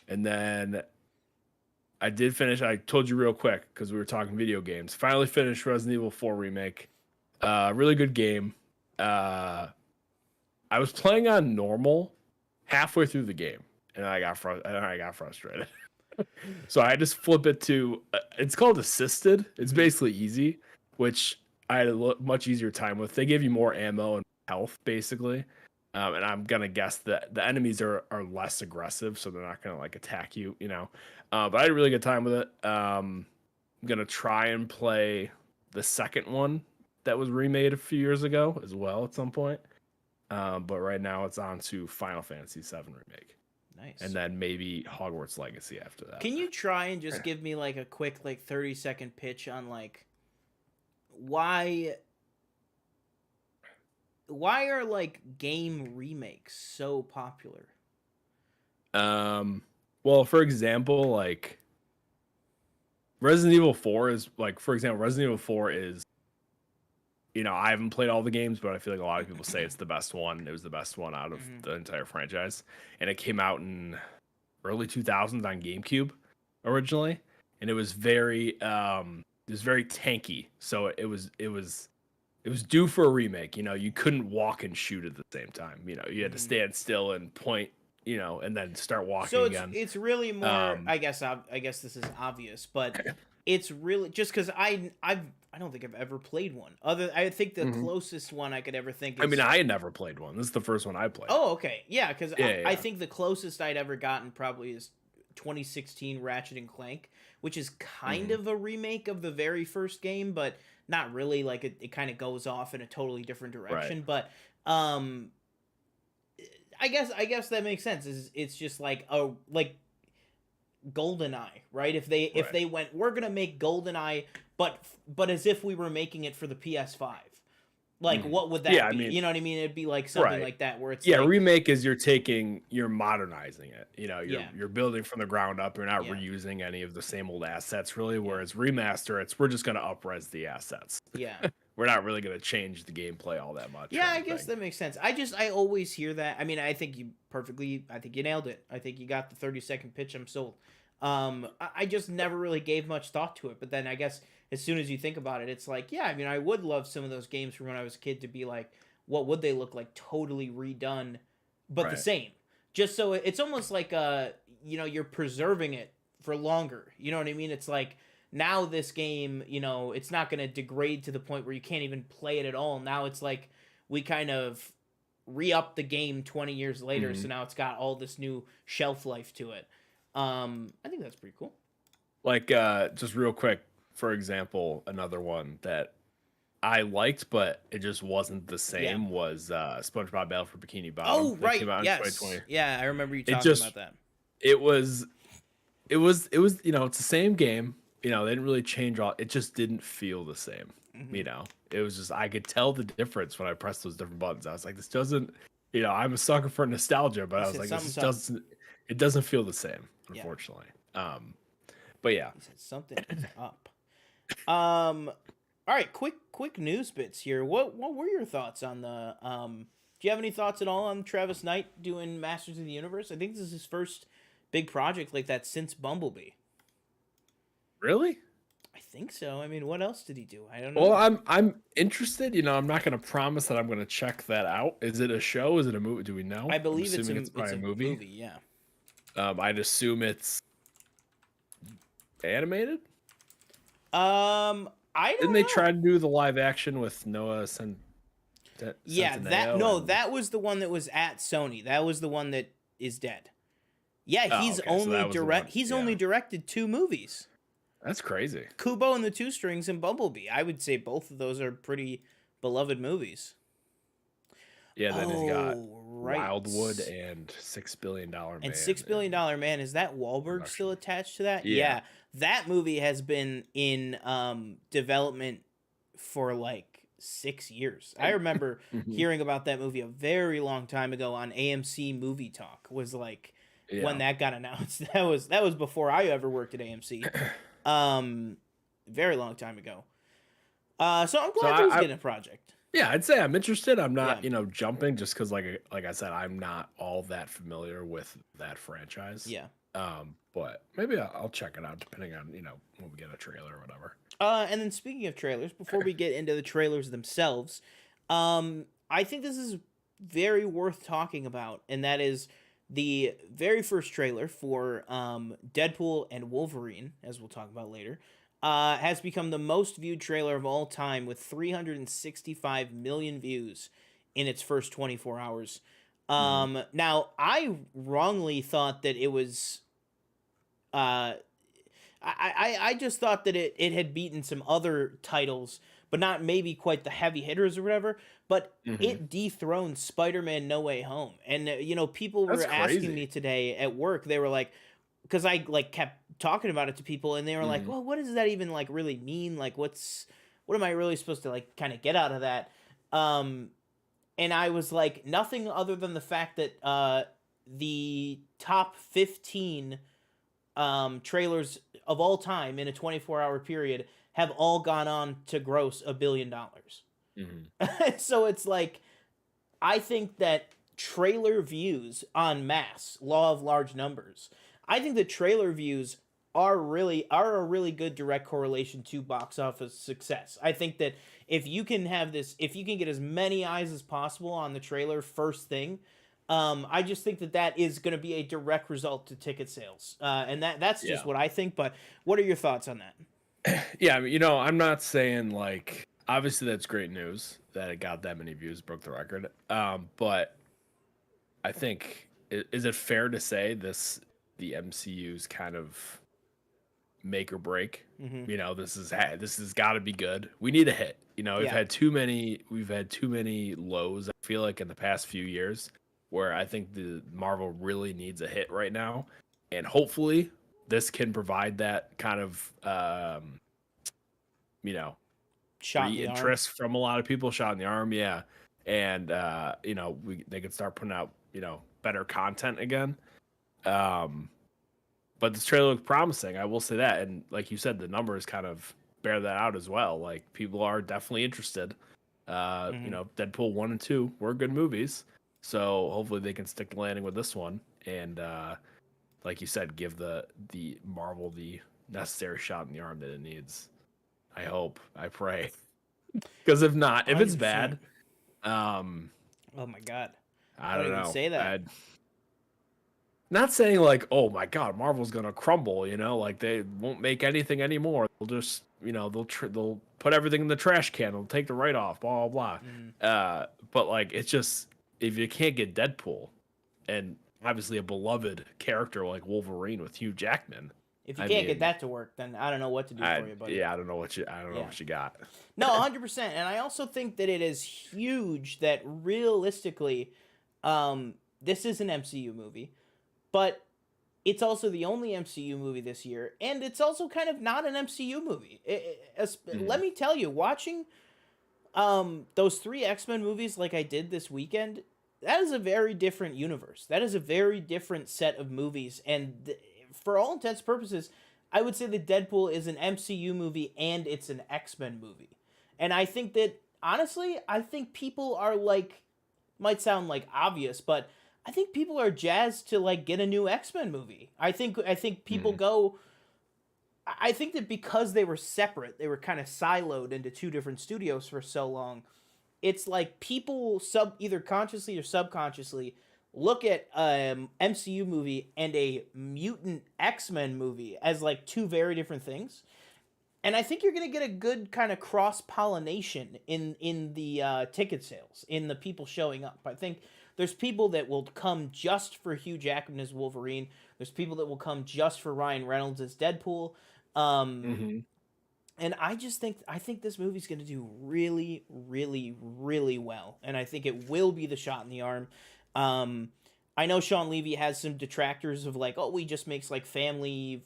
then I did finish. I told you real quick because we were talking video games. Finally finished Resident Evil 4 remake. Really good game. I was playing on normal halfway through the game, and I got frustrated. So I just flip it to. It's called assisted. It's basically easy, which I had a much easier time with. They give you more ammo and health, basically. And I'm gonna guess that the enemies are less aggressive, so they're not gonna like attack you, But I had a really good time with it. I'm gonna try and play the second one that was remade a few years ago as well at some point. But right now it's on to Final Fantasy VII remake, Nice. and then maybe Hogwarts Legacy after that. Can you try and just give me like a quick like 30-second pitch on like why are like game remakes so popular? Well, for example, like Resident Evil 4 is like, for example, Resident Evil 4 is, I haven't played all the games, but I feel like a lot of people say it's the best one. It was the best one out of the entire franchise, and it came out in early 2000s on GameCube originally, and it was very tanky. So it was due for a remake. You couldn't walk and shoot at the same time. You had to stand still and point, and then start walking So again. it's really more. I guess this is obvious, but it's really just because I don't think I've ever played one. I think the closest one I could ever think is. I mean, I had never played one. This is the first one I played. Oh, okay, yeah, because Yeah. I think the closest I'd ever gotten probably is 2016 Ratchet and Clank, which is kind of a remake of the very first game, but not really. Like it kind of goes off in a totally different direction. Right. But I guess that makes sense. It's just like GoldenEye, right? If they went, we're gonna make GoldenEye, but as if we were making it for the PS5. Like, what would Yeah, that I be? mean, You know what I mean? It'd be like something right. like that where it's Yeah, like, remake is you're modernizing it. yeah, You're building from the ground up. You're not yeah, reusing any of the same old assets really. yeah, Whereas remaster, we're just gonna upres the assets. yeah. We're not really gonna change the gameplay all that much or Yeah, I guess anything. that makes sense. I always hear that. I mean, I think you nailed it. I think you got the 30-second pitch. I'm sold. I just never really gave much thought to it. But then I guess as soon as you think about it, it's like, yeah, I mean, I would love some of those games from when I was a kid to be like, what would they look like totally redone, but the Right. same? Just so it's almost like, you're preserving it for longer. You know what I mean? It's like, now this game, it's not going to degrade to the point where you can't even play it at all. Now it's like we kind of re-up the game 20 years later, so Mhm. now it's got all this new shelf life to it. I think that's pretty cool. Like just real quick, for example, another one that I liked, but it just wasn't the Yeah. same was SpongeBob Battle for Bikini Bottom Oh, that right. came out in Yes. 2020. Yeah, I remember you It talking just about that. it was it's the same game. They didn't really change all. It just didn't feel the same. Hmm. It was just I could tell the difference when I pressed those different buttons. I was like, this doesn't. I'm a sucker for nostalgia, but He I was said like, this something's just up. doesn't. It doesn't feel the same, Yeah. unfortunately. But yeah, He said something is up. Um, all right, quick news bits here. What were your thoughts on the do you have any thoughts at all on Travis Knight doing Masters of the Universe? I think this is his first big project like that since Bumblebee. really. I think so. I mean, what else did he do? I don't Well, know. I'm interested. I'm not going to promise that I'm going to check that out. Is it a show? Is it a movie? Do we know? I I'm believe assuming it's it's probably a a movie. yeah. I'd assume it's animated. I Didn't don't they know. try to do the live action with Yeah, Centineo and that was the one that was at Sony. That was the one that is dead. Yeah, oh, okay, so that was the one. he's Yeah, only directed 2 movies. that's crazy. Kubo and the Two Strings and Bumblebee. I would say both of those are pretty beloved movies. Yeah, then he's got Oh, right. Wildwood and $6 billion And Man. $6 billion Man, is that Wahlberg still Production. attached to that? Yeah. Yeah. That movie has been in development for like 6 years. I remember Mhm. hearing about that movie a very long time ago on AMC Movie Talk. Was like when Yeah. that got announced. That was before I ever worked at AMC. Very long time ago. So I'm So glad he's getting a project. yeah, I'd say I'm interested. I'm Yeah. not, jumping just because, like I said, I'm not all that familiar with that franchise. Yeah. But maybe I'll check it out depending on when we get a trailer or whatever. And then speaking of trailers, before we get into the trailers themselves, I think this is very worth talking about, and that is the very first trailer for Deadpool and Wolverine, as we'll talk about later, has become the most viewed trailer of all time with 365 million views in its first 24 hours. Mhm. Now, I wrongly thought that it was. Uh, I just thought that it had beaten some other titles, but not maybe quite the heavy hitters or whatever. But Mhm. it dethroned Spider-Man: No Way Home, and people That's were asking crazy. me today at work. They were like, because I like kept talking about it to people, and they were like, Mhm. "Well, what does that even like really mean? Like, what am I really supposed to like kind of get out of that?" Um, and I was like, nothing other than the fact that the top 15 trailers of all time in a 24-hour period have all gone on to gross $1 billion. Mhm. So it's like, I think that trailer views on mass, law of large numbers, I think that trailer views are a really good direct correlation to box office success. I think that if you can get as many eyes as possible on the trailer first thing, I just think that that is going to be a direct result to ticket sales, and that's just Yeah. what I think. But what are your thoughts on that? Yeah, I mean, I'm not saying like obviously that's great news that it got that many views, broke the record. But I think is it fair to say the MCU's kind of make or break? Hmm. This has got to be good. We need a hit. Yeah, We've had too many lows. I feel like in the past few years, where I think the Marvel really needs a hit right now, and hopefully this can provide that kind of you know Shot in the arm. interest from a lot of people. Shot in the arm, yeah. And they could start putting out better content again. But this trailer looked promising. I will say that, and like you said, the numbers kind of bear that out as well. Like people are definitely interested. Deadpool 1 and 2 were good movies, so hopefully they can stick the landing with this one. And like you said, give the Marvel the necessary shot in the arm that it needs. I hope. I pray. Because if not, if it's 100%. bad, oh my god, I don't know. Say that. Not saying like, oh my god, Marvel's gonna crumble. Like they won't make anything anymore. They'll just, they'll put everything in the trash can. They'll take the write off. Blah blah blah. But like, it's just if you can't get Deadpool, and obviously a beloved character like Wolverine with Hugh Jackman. If you can't get that to work, then I don't know what to do for you, buddy. Yeah, I don't know what you got. No, 100%. And I also think that it is huge that realistically, this is an MCU movie, but it's also the only MCU movie this year, and it's also kind of not an MCU movie. Let me tell you, watching those 3 X-Men movies like I did this weekend, that is a very different universe. That is a very different set of movies, and for all intents and purposes, I would say that Deadpool is an MCU movie and it's an X-Men movie. And I think that, honestly, people are like, might sound like obvious, but I think people are jazzed to like get a new X-Men movie. I think people go, I think that because they were separate, they were kind of siloed into 2 different studios for so long, it's like people either consciously or subconsciously look at MCU movie and a mutant X-Men movie as like 2 very different things. And I think you're going to get a good kind of cross-pollination in the ticket sales, in the people showing up. I think there's people that will come just for Hugh Jackman as Wolverine. There's people that will come just for Ryan Reynolds as Deadpool. And I think this movie's going to do really, really, really well. And I think it will be the shot in the arm. I know Sean Levy has some detractors of like, oh, he just makes like family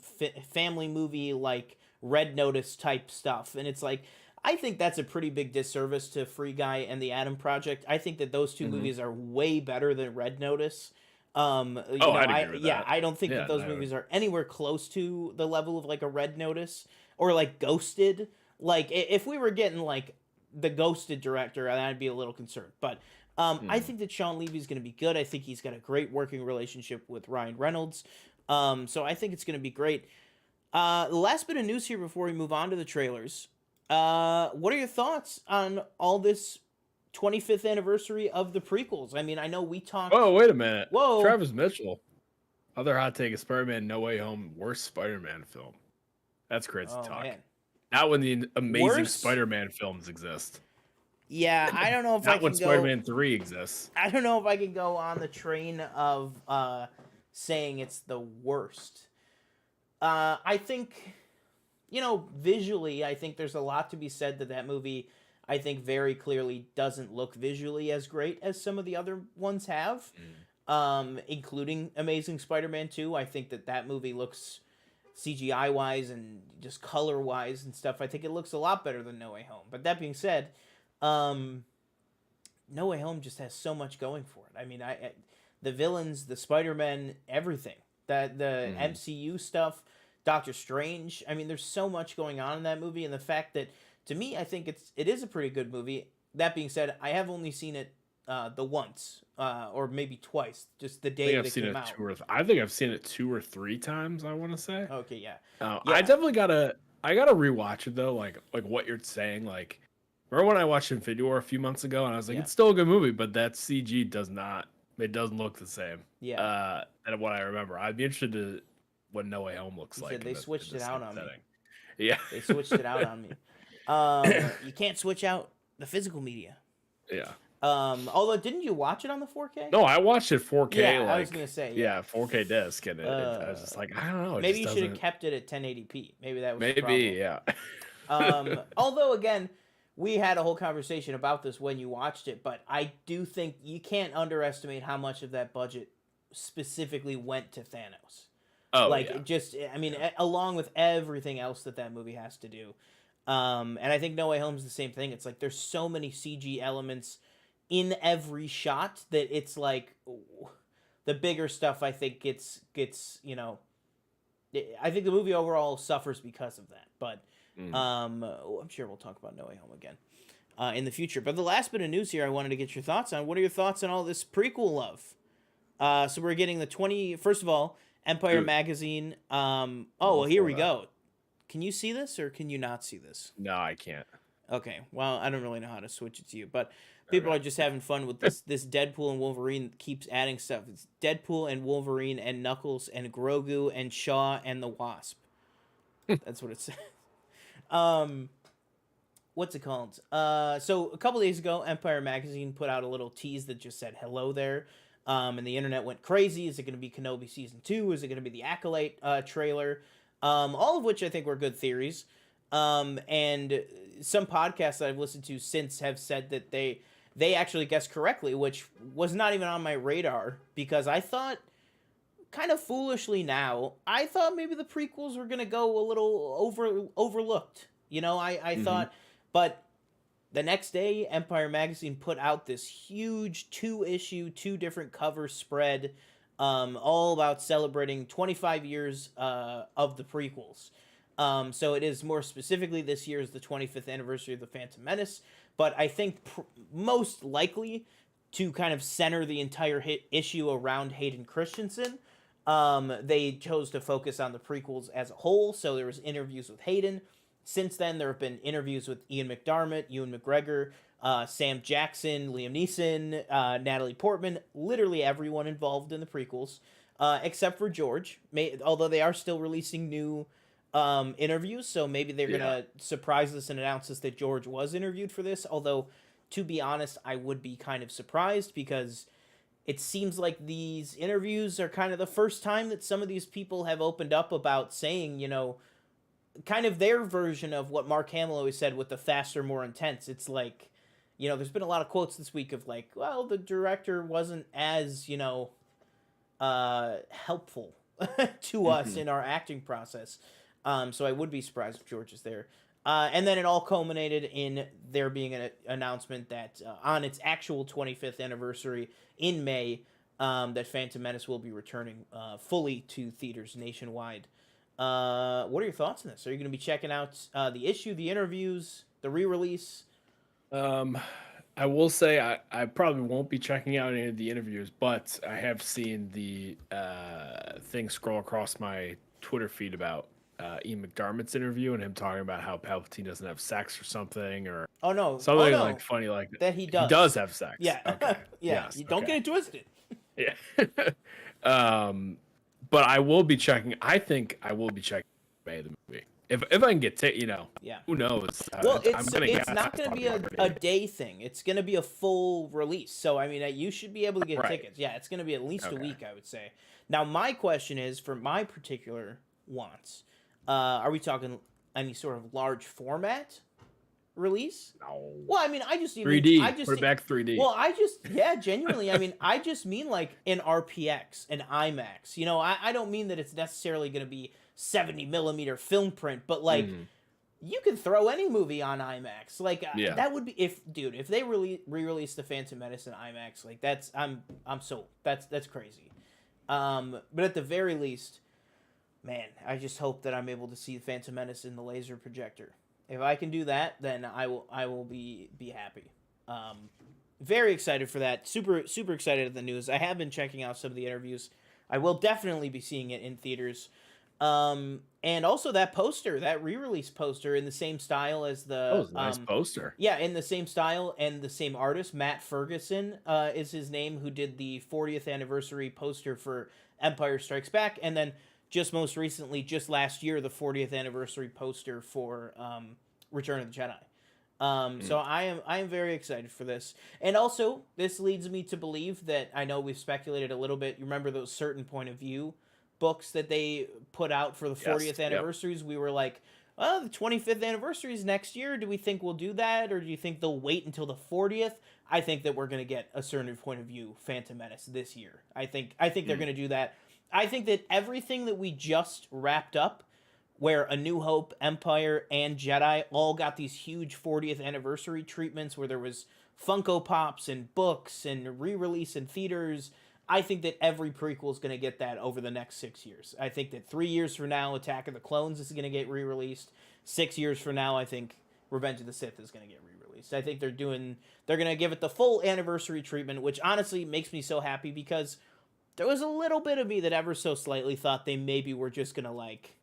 movie, like Red Notice type stuff. And it's like, I think that's a pretty big disservice to Free Guy and the Adam Project. I think that those 2 movies are way better than Red Notice. I'd agree with that. I don't think that those movies are anywhere close to the level of like a Red Notice or like Ghosted. Like if we were getting like the Ghosted director, I'd be a little concerned. But I think that Sean Levy's going to be good. I think he's got a great working relationship with Ryan Reynolds. So I think it's going to be great. The last bit of news here before we move on to the trailers. What are your thoughts on all this 25th anniversary of the prequels? I mean, I know we talked... Oh, wait a minute. Whoa. Travis Mitchell. Other hot take is Spider-Man No Way Home, worst Spider-Man film. That's crazy talk. Man. Not when the amazing Spider-Man films exist. Yeah, I don't know if I can when Spider-Man 3 exists. I don't know if I can go on the train of saying it's the worst. I think, visually, I think there's a lot to be said that movie, I think, very clearly doesn't look visually as great as some of the other ones have, including Amazing Spider-Man 2. I think that movie looks, CGI-wise and just color-wise and stuff, I think it looks a lot better than No Way Home. But that being said... No Way Home just has so much going for it. I mean, the villains, the Spider-Man, everything. The MCU stuff, Doctor Strange. I mean, there's so much going on in that movie, and the fact that, to me, I think it is a pretty good movie. That being said, I have only seen it the once, or maybe twice, just the day that it came out. I think I've seen it 2 or 3 times, I want to say. Okay, yeah. I definitely gotta rewatch it, though, like what you're saying, like, remember when I watched Infinity War a few months ago, and I was like, it's still a good movie, but that CG doesn't look the same. Yeah. And what I remember, I'd be interested to what No Way Home looks like. They switched it out on me. Yeah. They switched it out on me. You can't switch out the physical media. Yeah. Although, didn't you watch it on the 4K? No, I watched it 4K. Yeah, I was gonna say. Yeah, 4K disc, and I was just like, I don't know. Maybe you should have kept it at 1080p. Maybe that was maybe, the problem. Yeah. Although, again, we had a whole conversation about this when you watched it, but I do think you can't underestimate how much of that budget specifically went to Thanos. Oh, I mean, along with everything else that movie has to do. And I think No Way Home's the same thing. It's like there's so many CG elements in every shot that it's like the bigger stuff I think gets I think the movie overall suffers because of that. But I'm sure we'll talk about No Way Home again in the future. But the last bit of news here I wanted to get your thoughts on. What are your thoughts on all this prequel love? So we're getting first of all, Empire Magazine. Well, here we go. Can you see this or can you not see this? No, I can't. Okay, well, I don't really know how to switch it to you, but people are just having fun with this. This Deadpool and Wolverine keeps adding stuff. It's Deadpool and Wolverine and Knuckles and Grogu and Shaw and the Wasp. That's what it says. What's it called? So a couple days ago, Empire Magazine put out a little tease that just said hello there. And the internet went crazy. Is it going to be Kenobi Season 2? Is it going to be the Acolyte trailer? All of which I think were good theories. And some podcasts that I've listened to since have said that they actually guessed correctly, which was not even on my radar, because I thought, kind of foolishly now, I thought maybe the prequels were going to go a little overlooked. I thought, but the next day, Empire Magazine put out this huge 2-issue, 2 different cover spread, all about celebrating 25 years of the prequels. So it is more specifically this year is the 25th anniversary of The Phantom Menace, but I think most likely to kind of center the entire issue around Hayden Christensen. They chose to focus on the prequels as a whole, so there was interviews with Hayden. Since then, there have been interviews with Ian McDiarmid, Ewan McGregor, Sam Jackson, Liam Neeson, Natalie Portman, literally everyone involved in the prequels, except for George, although they are still releasing new interviews, so maybe they're going to surprise us and announce us that George was interviewed for this, although, to be honest, I would be kind of surprised, because it seems like these interviews are kind of the first time that some of these people have opened up about saying, kind of their version of what Mark Hamill always said with the faster, more intense. It's like, there's been a lot of quotes this week of like, well, the director wasn't as, helpful to us in our acting process. So I would be surprised if George is there. And then it all culminated in there being an announcement that on its actual 25th anniversary in May, that Phantom Menace will be returning fully to theaters nationwide. What are your thoughts on this? Are you going to be checking out the issue, the interviews, the re-release? I will say I probably won't be checking out any of the interviews, but I have seen the thing scroll across my Twitter feed about Ian McDiarmid's interview and him talking about how Palpatine doesn't have sex or something, or something like funny like that. That he does. He does have sex. Yeah. Okay. Yeah. Yes. You don't get it twisted. Yeah. But I will be checking. I think I will be checking the movie if I can get Yeah. Who knows? Well, it's not going to be a day thing. It's going to be a full release. So I mean, you should be able to get tickets. Yeah, it's going to be at least a week, I would say. Now, my question is, for my particular wants, are we talking any sort of large format release? No. Well, I mean, I just 3D. Put it back 3D. Well, genuinely, I mean, I just mean like an RPX, an IMAX. I don't mean that it's necessarily going to be 70 millimeter film print, but like you can throw any movie on IMAX. Like that would be if they re-release the Phantom Menace in IMAX, like I'm sold. That's crazy. But at the very least, man, I just hope that I'm able to see the Phantom Menace in the laser projector. If I can do that, then I will be happy. Very excited for that. Super excited at the news. I have been checking out some of the interviews. I will definitely be seeing it in theaters. And also that poster, that re-release poster in the same style as the nice poster. Yeah, in the same style and the same artist, Matt Ferguson is his name, who did the 40th anniversary poster for Empire Strikes Back, and then just most recently, just last year, the 40th anniversary poster for Return of the Jedi. So I am very excited for this. And also, this leads me to believe that, I know we've speculated a little bit, you remember those certain point of view books that they put out for the 40th anniversaries? Yep. We were like, well, the 25th anniversary is next year. Do we think we'll do that? Or do you think they'll wait until the 40th? I think that we're going to get a certain point of view Phantom Menace this year. I think they're going to do that. I think that everything that we just wrapped up where A New Hope, Empire, and Jedi all got these huge 40th anniversary treatments where there was Funko Pops and books and re-release in theaters. I think that every prequel is going to get that over the next 6 years. I think that 3 years from now, Attack of the Clones is going to get re-released. 6 years from now, I think Revenge of the Sith is going to get re-released. I think they're going to give it the full anniversary treatment, which honestly makes me so happy because there was a little bit of me that ever so slightly thought they maybe were just going to like,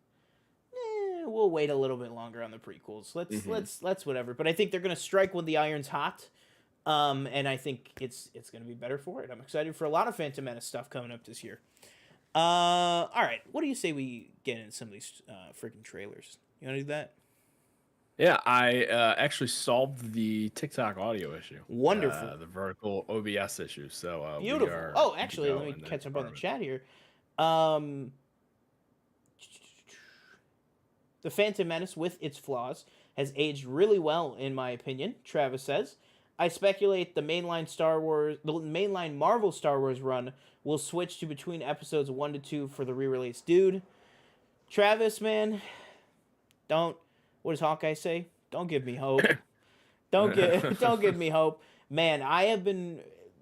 we'll wait a little bit longer on the prequels. Let's whatever. But I think they're going to strike when the iron's hot. And I think it's going to be better for it. I'm excited for a lot of Phantom Menace stuff coming up this year. All right. What do you say we get into some of these freaking trailers? You want to do that? Yeah, I actually solved the TikTok audio issue. Wonderful. The vertical OBS issue. So beautiful. Oh, actually, let me catch up on the chat here. The Phantom Menace, with its flaws, has aged really well, in my opinion, Travis says. I speculate the mainline Marvel Star Wars run will switch to between episodes 1 to 2 for the re-release. Dude, Travis, man, what does Hawkeye say? Don't give me hope. Don't give me hope. Man,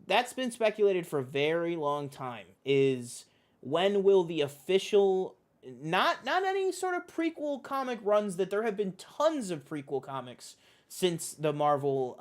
that's been speculated for a very long time, is when will the official, not any sort of prequel comic runs, that there have been tons of prequel comics since Marvel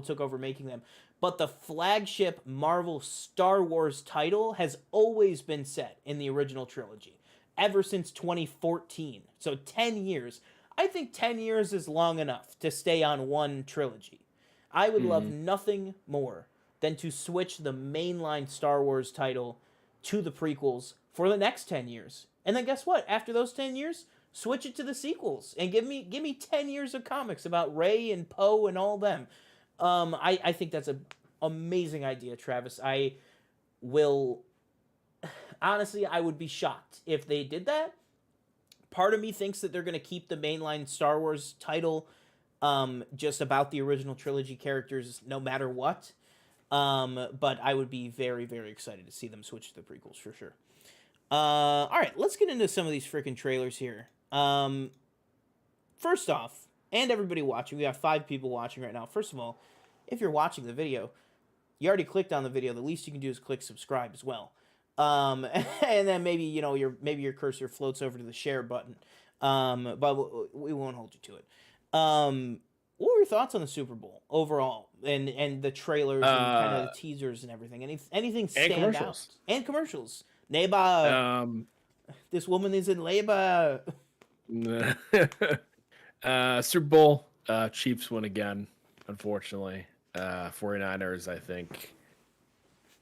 took over making them. But the flagship Marvel Star Wars title has always been set in the original trilogy, ever since 2014. So 10 years. I think 10 years is long enough to stay on one trilogy. I would love nothing more than to switch the mainline Star Wars title to the prequels for the next 10 years. And then guess what? After those 10 years, switch it to the sequels and give me 10 years of comics about Rey and Poe and all them. I think that's an amazing idea, Travis. Honestly, I would be shocked if they did that. Part of me thinks that they're going to keep the mainline Star Wars title just about the original trilogy characters no matter what. But I would be very, very excited to see them switch to the prequels for sure. All right, let's get into some of these freaking trailers here. First off, and everybody watching, we have 5 people watching right now. First of all, if you're watching the video, you already clicked on the video. The least you can do is click subscribe as well. And then maybe, your cursor floats over to the share button. But we won't hold you to it. What were your thoughts on the Super Bowl overall, and the trailers and kind of the teasers and everything? Anything stand out? And commercials. Neighbor, this woman is in labor. Super Bowl, Chiefs win again, unfortunately. 49ers, I think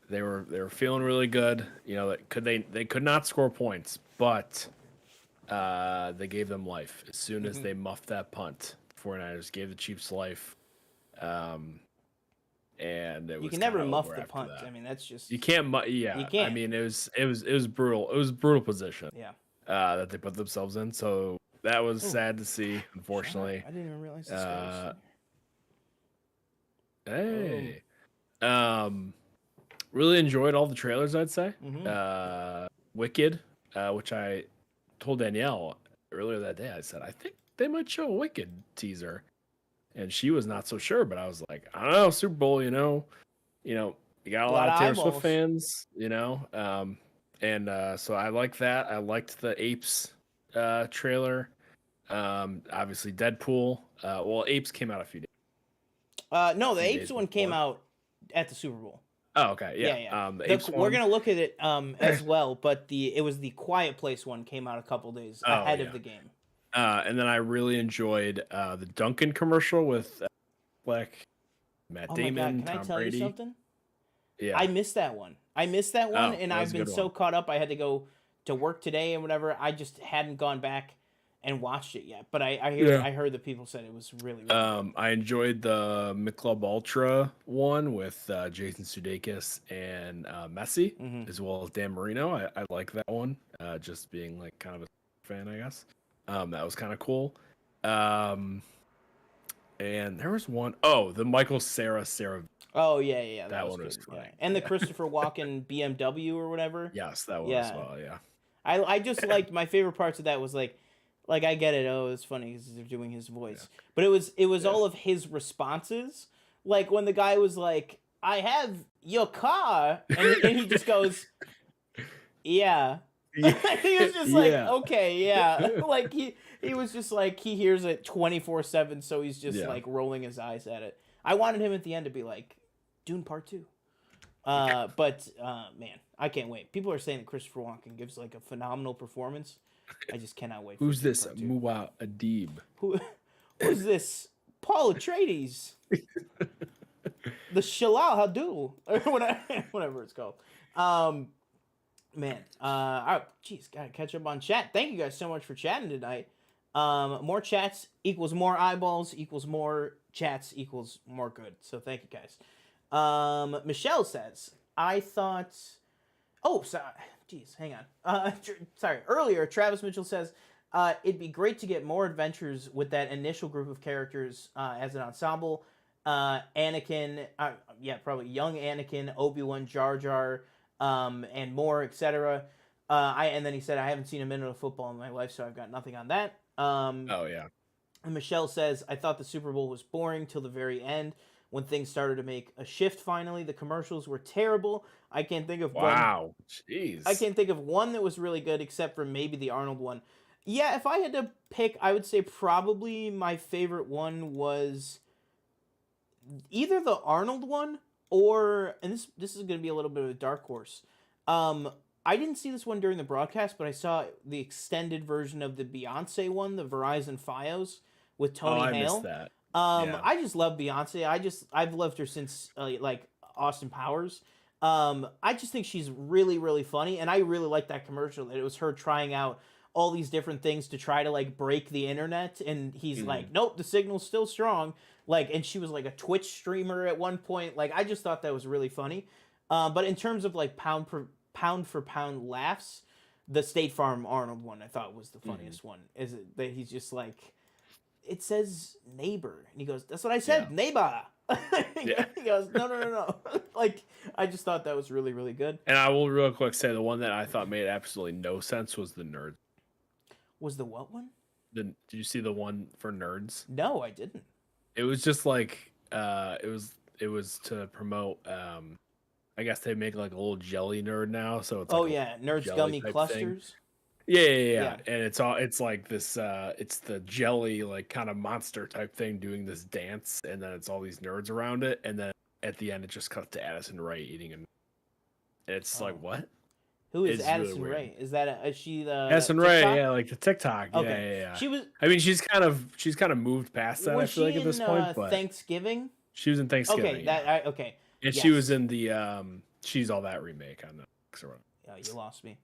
they were feeling really good. They could not score points, but they gave them life as soon as they muffed that punt. 49ers gave the Chiefs life. And it was, you can never muff the punt. I mean, that's just, you can't. Yeah, you can't. I mean, it was brutal. It was a brutal position. Yeah. That they put themselves in. So that was sad to see. Unfortunately, I didn't even realize this was. Hey, really enjoyed all the trailers. I'd say. Wicked, which I told Danielle earlier that day. I said I think they might show a Wicked teaser. And she was not so sure, but I was like, I don't know, Super Bowl, you got a lot of Taylor Swift fans, so I like that. I liked the Apes trailer. Obviously Deadpool. Well, Apes came out a few days. No, the Apes one came out at the Super Bowl. Oh, okay, yeah. The Apes we're gonna look at it as well, but it was the Quiet Place one came out a couple days ahead of the game. And then I really enjoyed the Dunkin' commercial with Matt Damon, Can Tom I tell Brady. you something? Yeah, I missed that one. And I've been so caught up. I had to go to work today and whatever. I just hadn't gone back and watched it yet. But I heard that people said it was really, really good. I enjoyed the Michelob Ultra one with Jason Sudeikis and Messi, as well as Dan Marino. I like that one. Just being like kind of a fan, I guess. That was kind of cool. And there was one, the Michael Cera. Oh, yeah. That one good. was funny. Yeah. And the Christopher Walken BMW or whatever. Yes, that one as well, yeah. I just liked, my favorite parts of that was like Like I get it. Oh, it's funny because they're doing his voice, Yeah. but it was Yeah. all of his responses. Like when the guy was like, "I have your car," and he just goes, "Yeah." He was just like, Yeah. "Okay, yeah." Like he was just like he hears it 24/7, so he's just Yeah. like rolling his eyes at it. I wanted him at the end to be like, "Dune Part 2." But man, I can't wait. People are saying that Christopher Walken gives like a phenomenal performance. I just cannot wait for Who's Dune this Part 2. Muwa Adib? Who who's this? Paul Atreides, the Shalal Hadul, or whatever it's called. Um, man, oh, jeez, gotta catch up on chat. Thank you guys so much for chatting tonight. More chats equals more eyeballs equals more chats equals more good. So thank you guys. Michelle says, I thought. Oh, sorry. Jeez, hang on. Sorry. Earlier, Travis Mitchell says, it'd be great to get more adventures with that initial group of characters as an ensemble. Anakin, probably young Anakin, Obi-Wan, Jar Jar, and more, etc. And then he said, I haven't seen a minute of football in my life, so I've got nothing on that. Oh yeah. And Michelle says, I thought the Super Bowl was boring till the very end when things started to make a shift finally. The commercials were terrible. I can't think of one. Wow. I Jeez. can't think of one that was really good except for maybe the Arnold one. Yeah, if I had to pick, I would say probably my favorite one was either the Arnold one or, and this is going to be a little bit of a dark horse. I didn't see this one during the broadcast, but I saw the extended version of the Beyonce one, the Verizon FiOS with Tony I Hale. missed that. Yeah. I just love Beyonce. I've loved her since like Austin Powers. I just think she's really really funny, and I really like that commercial. That it was her trying out all these different things to try to like break the internet, and he's like, nope, the signal's still strong. Like, and she was like a Twitch streamer at one point. Like, I just thought that was really funny. But in terms of like pound for pound laughs, the State Farm Arnold one I thought was the funniest one. Is it that he's just like, it says neighbor, and he goes, that's what I said, neighbor. He goes, no. Like, I just thought that was really really good. And I will real quick say the one that I thought made absolutely no sense was the nerd. Was the what one? Did you see the one for nerds? No, I didn't. It was just like it was to promote I guess they make like a little jelly nerd now, so it's like Nerds Gummy Clusters. Thing. Yeah. And it's like this it's the jelly like kind of monster type thing doing this dance, and then it's all these nerds around it, and then at the end it just cuts to Addison Rae eating and it's like what? Who is It's Addison really Rae? Is she the Addison Rae, yeah, like the TikTok. Okay. Yeah. She was. I mean, she's kind of moved past that. I feel like at this point, but Thanksgiving. she was in Thanksgiving. Okay, okay. And she was in the She's All That remake on Netflix or whatever. Oh, you lost me.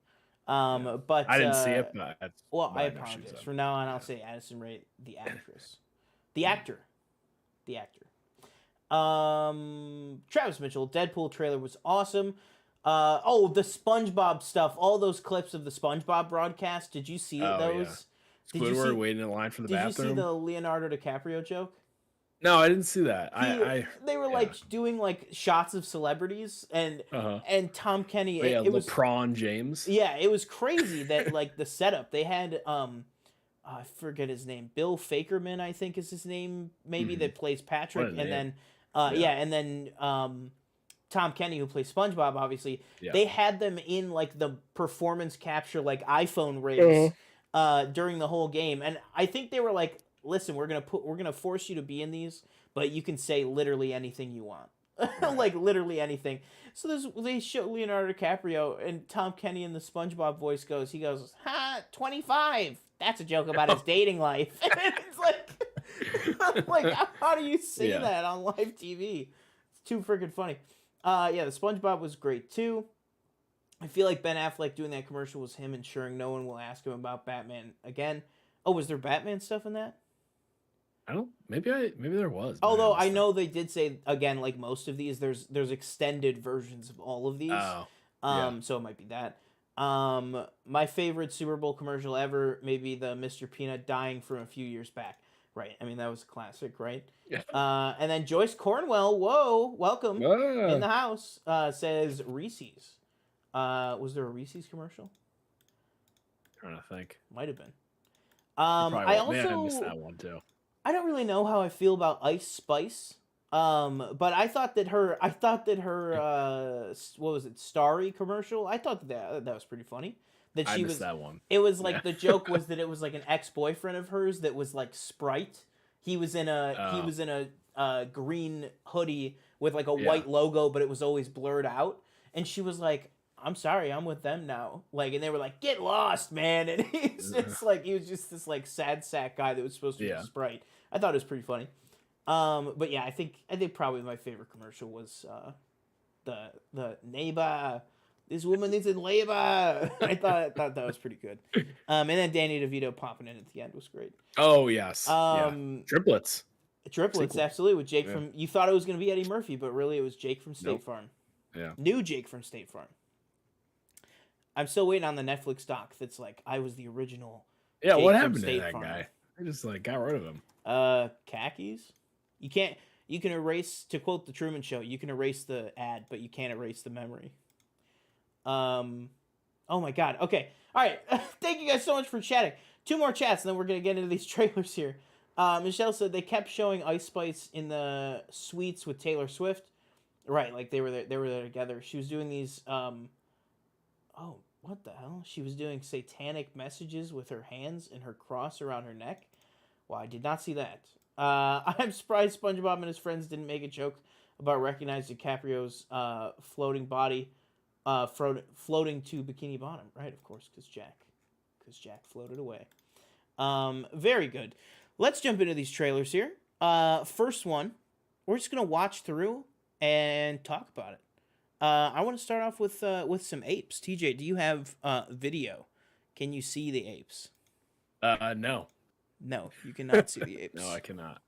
But I didn't see it, but I apologize. From now on, I'll say Addison Rae, the actress, the actor. Travis Mitchell, Deadpool trailer was awesome. The SpongeBob stuff, all those clips of the SpongeBob broadcast. Did you see those? Yeah. Squidward waiting in line for the bathroom. Did you see the Leonardo DiCaprio joke? No, I didn't see that. They were like doing like shots of celebrities and Tom Kenny. It was LeBron James. Yeah, it was crazy that like the setup they had. I forget his name. Bill Fakerman, I think is his name. Maybe that plays Patrick, and then and then Tom Kenny, who plays SpongeBob, obviously. Yeah. They had them in like the performance capture like iPhone rigs during the whole game, and I think they were like, listen, we're gonna force you to be in these, but you can say literally anything you want. Like literally anything. So they show Leonardo DiCaprio, and Tom Kenny in the SpongeBob voice he goes, 25. That's a joke about his dating life. And it's like how do you say that on live TV? It's too freaking funny. The SpongeBob was great too. I feel like Ben Affleck doing that commercial was him ensuring no one will ask him about Batman again. Oh, was there Batman stuff in that? Maybe there was. Although I know they did say, again, like most of these, there's extended versions of all of these. So it might be that. My favorite Super Bowl commercial ever, maybe the Mr. Peanut dying from a few years back. Right. I mean, that was a classic, right? Yeah. And then Joyce Cornwell, whoa, welcome in the house, says Reese's. Was there a Reese's commercial? Trying to think. Might have been. You probably I won't. Man, I missed also that one too. I don't really know how I feel about Ice Spice. But I thought that her what was it, Starry commercial? I thought that was pretty funny. That I she missed was that one. it was Yeah. like the joke was that it was like an ex-boyfriend of hers that was like Sprite. He Oh, was in a green hoodie with like a yeah. white logo, but it was always blurred out. And she was like, "I'm sorry, I'm with them now." Like, and they were like, "Get lost, man!" And he was just this like sad sack guy that was supposed to be Yeah. Sprite. I thought it was pretty funny. But yeah, I think probably my favorite commercial was the neighbor. This woman is in labor. I thought that was pretty good. And then Danny DeVito popping in at the end was great. Oh yes. Yeah. Um, Triplets. Triplets, Sequel. absolutely, with Jake Yeah. from. You thought it was gonna be Eddie Murphy, but really it was Jake from State Nope. Farm. Yeah. New Jake from State Farm. I'm still waiting on the Netflix doc that's like I was the original. Yeah. Jake What from happened to State that Farm. guy? They just like got rid of him. Khakis. You can't. You can erase, to quote the Truman Show, you can erase the ad, but you can't erase the memory. Oh my God. Okay. All right. Thank you guys so much for chatting. 2 more chats, and then we're gonna get into these trailers here. Michelle said they kept showing Ice Spice in the suites with Taylor Swift. Right, like they were there. They were there together. She was doing these. Oh, what the hell? She was doing satanic messages with her hands and her cross around her neck. Well, I did not see that. I'm surprised SpongeBob and his friends didn't make a joke about recognizing DiCaprio's floating body, floating to Bikini Bottom. Right, of course, because Jack floated away. Very good. Let's jump into these trailers here. First one, we're just gonna watch through and talk about it. I want to start off with some apes. TJ, do you have video? Can you see the apes? No. No, you cannot see the apes. No, I cannot.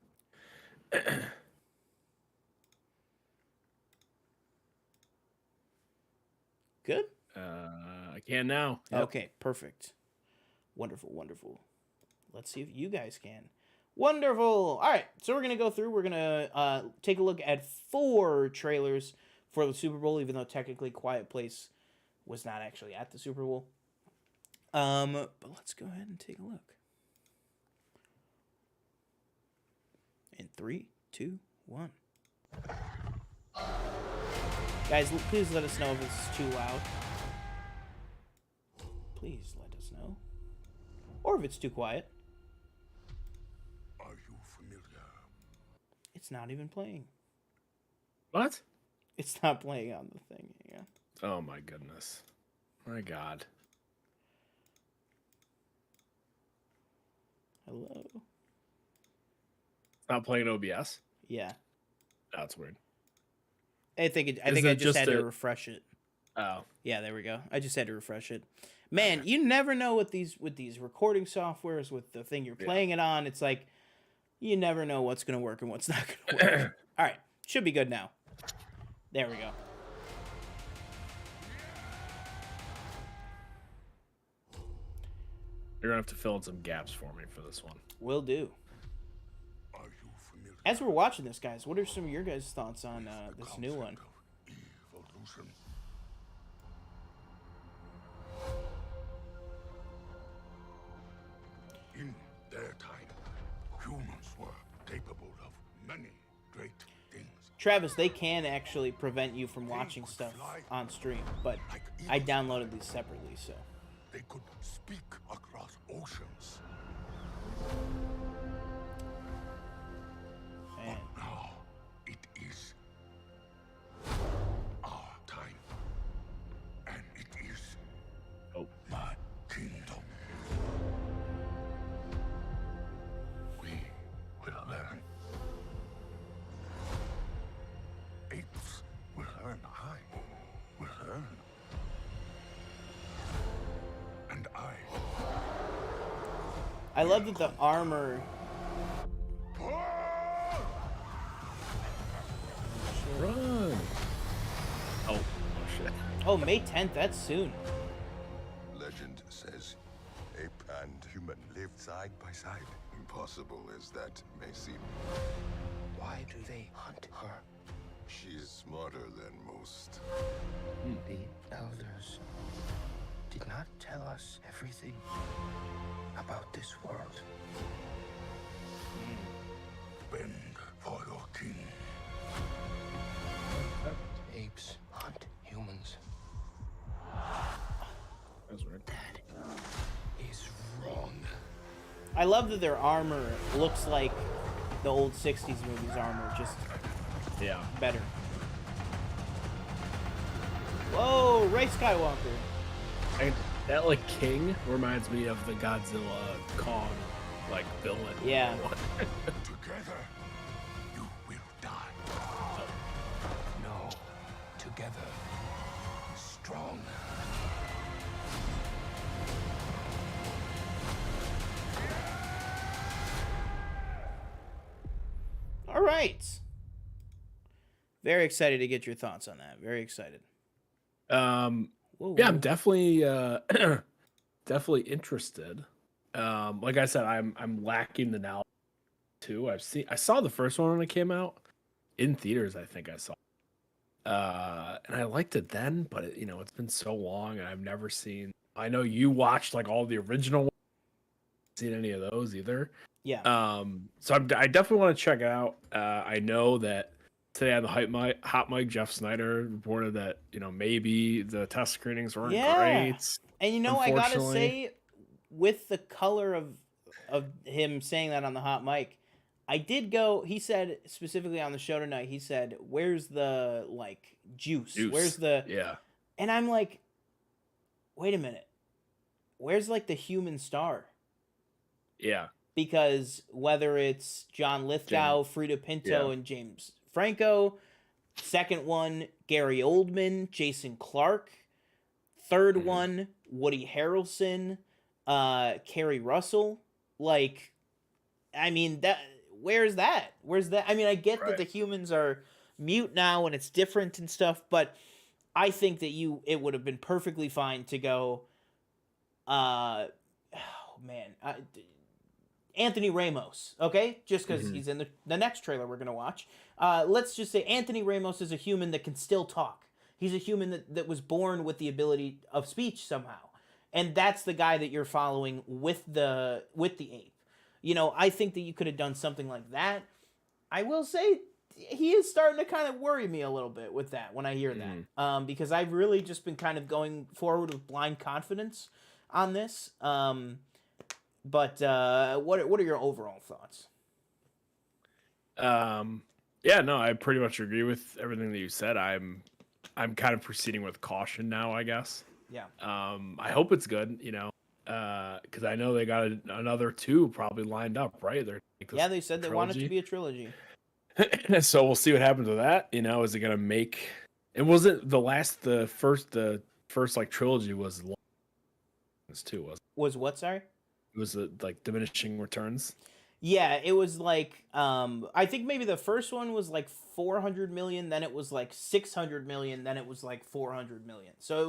Good? I can now. Yep. Okay, perfect. Wonderful, wonderful. Let's see if you guys can. Wonderful. All right, so we're going to go through. We're going to take a look at 4 trailers for the Super Bowl, even though technically Quiet Place was not actually at the Super Bowl. But let's go ahead and take a look. In 3, 2, 1. Guys, please let us know if this is too loud. Please let us know. Or if it's too quiet. Are you familiar? It's not even playing. What? It's not playing on the thing. Yeah. Oh my goodness. My God. Hello. Not playing OBS. Yeah. That's weird. I think Is I it just had to a- refresh it. Oh. Yeah, there we go. I just had to refresh it. Man, you never know with these recording softwares, with the thing you're playing it on. It's like you never know what's gonna work and what's not gonna work. All right, should be good now. There we go. You're gonna have to fill in some gaps for me for this one. Will do. Are you familiar? As we're watching this, guys, what are some of your guys' thoughts on with the this new one? concept of evolution? In their time, humans were capable of many great things. Travis, they can actually prevent you from watching stuff on stream, but I downloaded these separately, so. They could speak across oceans. Man. Now it is our time, and it is Oh. my kingdom. We will learn. Apes will learn. I will learn. And I love that the armor. Run. Oh shit. Oh, May 10th, that's soon. Legend says ape and human live side by side. Impossible as that may seem. Why do they hunt her? She's smarter than most. The elders did not tell us everything. about this world. Bend for your king. Apes hunt humans. That's right. That is wrong. I love that their armor looks like the old 60s movies armor, just Yeah. better. Whoa, Ray Skywalker. And that like king reminds me of the Godzilla Kong like villain. Yeah. Together, you will die. No. Together. Strong. All right. Very excited to get your thoughts on that. Very excited. Whoa, Yeah, I'm whoa. definitely definitely interested. Like I said, I'm lacking the knowledge too. I saw the first one when it came out in theaters, I think I saw. And I liked it then, but it's been so long and I've never seen. I know you watched like all the original ones. Seen any of those either. Yeah. So I definitely want to check it out. I know that today on the Hot Mic, Jeff Snyder reported that maybe the test screenings weren't great. And I gotta unfortunately. say, with the color of him saying that on the hot mic, I did go. He said specifically on the show tonight. He said, "Where's the like juice? Where's the?" Yeah. And I'm like, wait a minute. Where's like the human star? Yeah. Because whether it's John Lithgow, Frida Pinto, Yeah. and James Franco, second one Gary Oldman, Jason Clarke, third one Woody Harrelson, Kerry Russell. Like, I mean that. Where's that? Where's that? I mean, I get that the humans are mute now and it's different and stuff, but I think that it would have been perfectly fine to go. Oh man. Anthony Ramos, okay? Just because he's in the next trailer we're going to watch. Let's just say Anthony Ramos is a human that can still talk. He's a human that was born with the ability of speech somehow. And that's the guy that you're following with the ape. I think that you could have done something like that. I will say he is starting to kind of worry me a little bit with that when I hear that. Because I've really just been kind of going forward with blind confidence on this. But what are your overall thoughts? Yeah, no, I pretty much agree with everything that you said. I'm kind of proceeding with caution now, I guess. Yeah. I hope it's good, because I know they got another 2 probably lined up, right? Yeah, they said they want it to be a trilogy. So we'll see what happens with that. Is it gonna make? It wasn't the first like trilogy was long too, was it? Was what? Sorry. It was like diminishing returns. Yeah, it was like I think maybe the first one was like 400 million, then it was like 600 million, then it was like 400 million. So it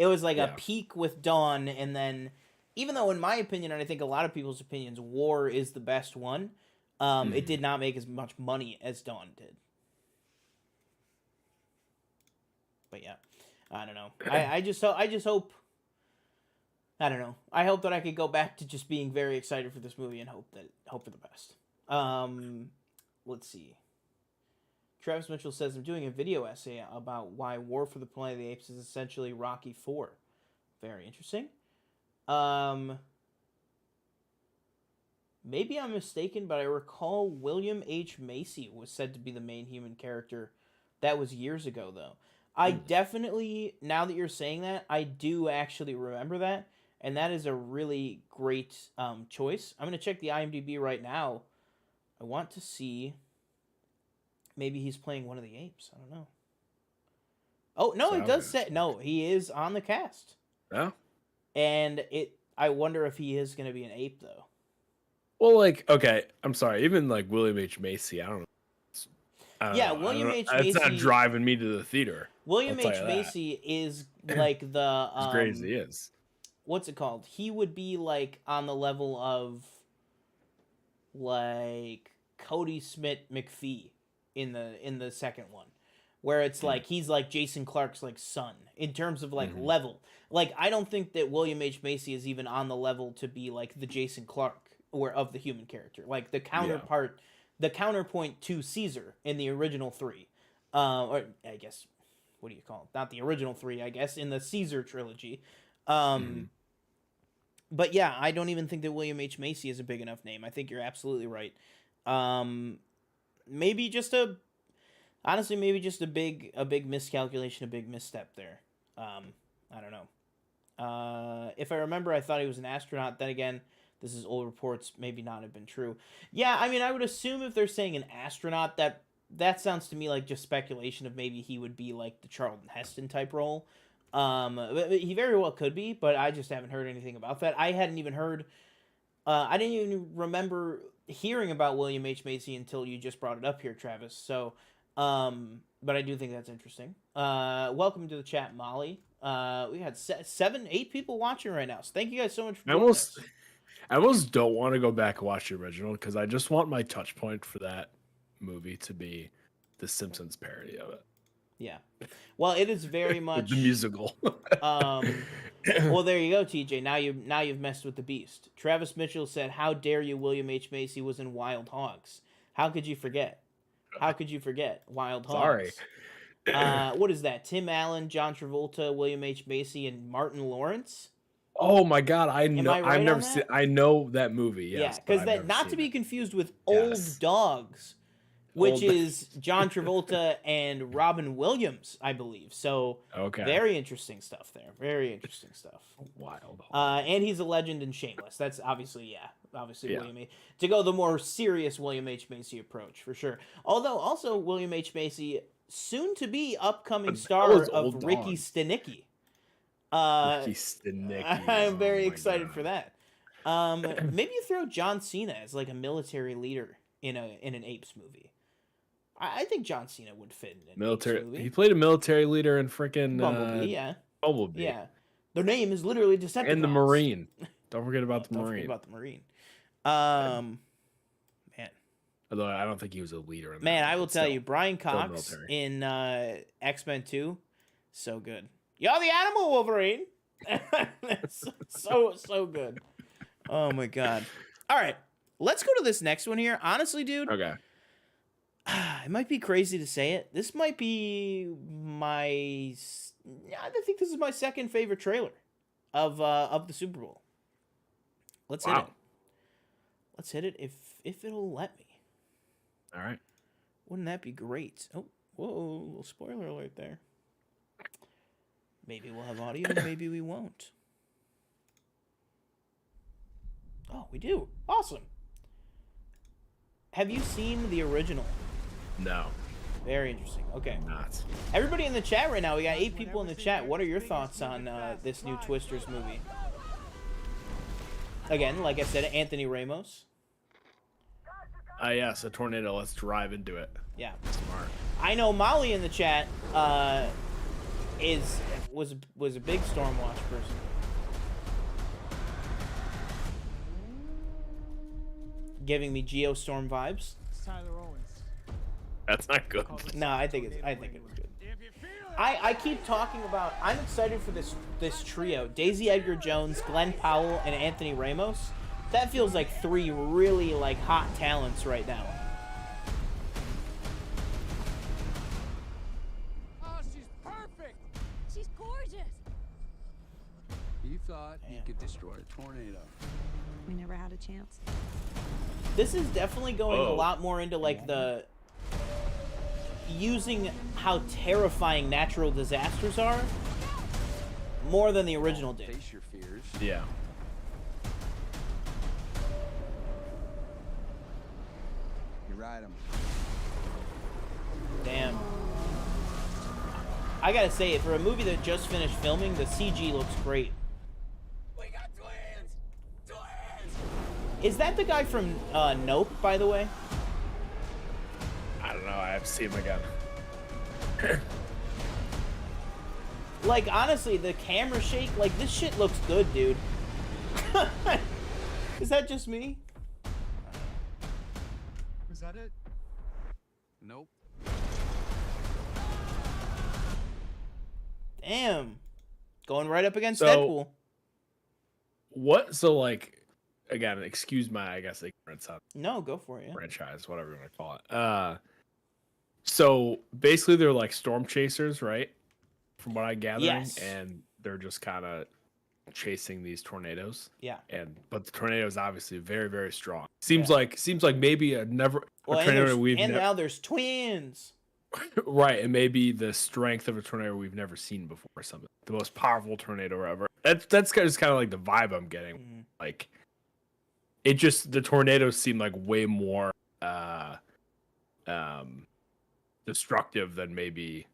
was a peak with Dawn, and then even though in my opinion, and I think a lot of people's opinions, War is the best one, it did not make as much money as Dawn did. But yeah, I don't know. I just hope. I don't know. I hope that I could go back to just being very excited for this movie and hope for the best. Let's see. Travis Mitchell says, I'm doing a video essay about why War for the Planet of the Apes is essentially Rocky 4. Very interesting. Maybe I'm mistaken, but I recall William H. Macy was said to be the main human character. That was years ago, though. I definitely, now that you're saying that, I do actually remember that. And that is a really great choice. I'm going to check the IMDb right now. I want to see. Maybe he's playing one of the apes. I don't know. Oh, no, it does say. No, he is on the cast. Yeah. And I wonder if he is going to be an ape, though. Well, like, okay, I'm sorry. Even like William H. Macy, I don't know. Yeah, William H. Macy. It's not driving me to the theater. William H. Macy is like the. As great as he is. What's it called? He would be like on the level of like Cody Smith McPhee in the second one. where it's like he's like Jason Clarke's like son in terms of like level. Like I don't think that William H. Macy is even on the level to be like the Jason Clarke or of the human character, like the counterpart, the counterpoint to Caesar in the original 3, or I guess what do you call it? Not the original 3, I guess, in the Caesar trilogy. But yeah, I don't even think that William H. Macy is a big enough name. I think you're absolutely right. Maybe just a big miscalculation, a big misstep there. I don't know. If I remember, I thought he was an astronaut. Then again, this is old reports, maybe not have been true. Yeah, I mean, I would assume if they're saying an astronaut, that sounds to me like just speculation of maybe he would be like the Charlton Heston type role. He very well could be, but I just haven't heard anything about that. I hadn't even heard. I didn't even remember hearing about William H. Macy until you just brought it up here, Travis. So, but I do think that's interesting. Welcome to the chat, Molly. We had 8 people watching right now. So thank you guys so much for joining us. I almost don't want to go back and watch the original because I just want my touch point for that movie to be the Simpsons parody of it. Yeah. Well, it is very much the musical. Well, there you go, TJ. Now you've messed with the beast. Travis Mitchell said, "How dare you? William H. Macy was in Wild Hogs. How could you forget? How could you forget Wild Hogs?" Sorry. What is that? Tim Allen, John Travolta, William H. Macy, and Martin Lawrence. Oh my God! I know. Right, I've never seen. I know that movie. Yes, yeah, because that not to be confused with Old Dogs, which is John Travolta and Robin Williams, I believe. So very interesting stuff there. Very interesting stuff. Wild. And he's a legend in Shameless. That's obviously William H. To go the more serious William H. Macy approach for sure. Although also William H. Macy, soon to be upcoming star of Ricky Stenicki. Ricky Stenicki. I'm very excited for that. Maybe you throw John Cena as like a military leader in an Apes movie. I think John Cena would fit in an Apes movie. He played a military leader in freaking Bumblebee. Bumblebee. Yeah. Their name is literally Decepticons. And the Marine. Don't forget about the Marine. Don't forget about the Marine. Man. Although I don't think he was a leader in that. Man, I will tell you, Brian Cox in X-Men 2, so good. You're the animal, Wolverine. so good. Oh my God. All right, let's go to this next one here. Honestly, dude. Okay. It might be crazy to say it. This might be I think this is my second favorite trailer of the Super Bowl. Let's hit it. Let's hit it if it'll let me. All right. Wouldn't that be great? Oh, whoa, little spoiler alert there. Maybe we'll have audio, maybe we won't. Oh, we do. Awesome. Have you seen the original? No. Very interesting. Okay. Not. Everybody in the chat right now, we got 8 people in the chat. What are your thoughts on this new Twisters movie? Again, like I said, Anthony Ramos. Yes, a tornado. Let's drive into it. Yeah. Smart. I know Molly in the chat was a big Stormwatch person. Giving me Geostorm vibes. That's not good. No, I think it was good. I keep talking about. I'm excited for this trio: Daisy Edgar Jones, Glenn Powell, and Anthony Ramos. That feels like 3 really like hot talents right now. Oh, she's perfect. She's gorgeous. You thought you could destroy a tornado. We never had a chance. This is definitely going a lot more into like the using how terrifying natural disasters are more than the original did. Face your fears. Yeah. You ride them. Damn. I gotta say, for a movie that just finished filming, the CG looks great. We got twins. Twins. Is that the guy from Nope, by the way? I don't know. I have to see him again. Like, honestly, the camera shake, like, this shit looks good, dude. Is that just me? Was that it? Nope. Damn. Going right up against So- Deadpool. What? So like, again, excuse my, I guess, ignorance on No, go for it. Yeah. franchise, whatever you want to call it. So basically, they're like storm chasers, right? From what I gather, Yes. and they're just kind of chasing these tornadoes. Yeah. But the tornado is obviously very, very strong. Seems Yeah. like maybe a Well, tornado we've and now there's twins. right, and maybe the strength of a tornado we've never seen before or something. The most powerful tornado ever. That's kind of like the vibe I'm getting. Mhm. Like, it just, the tornadoes seem like way more destructive than maybe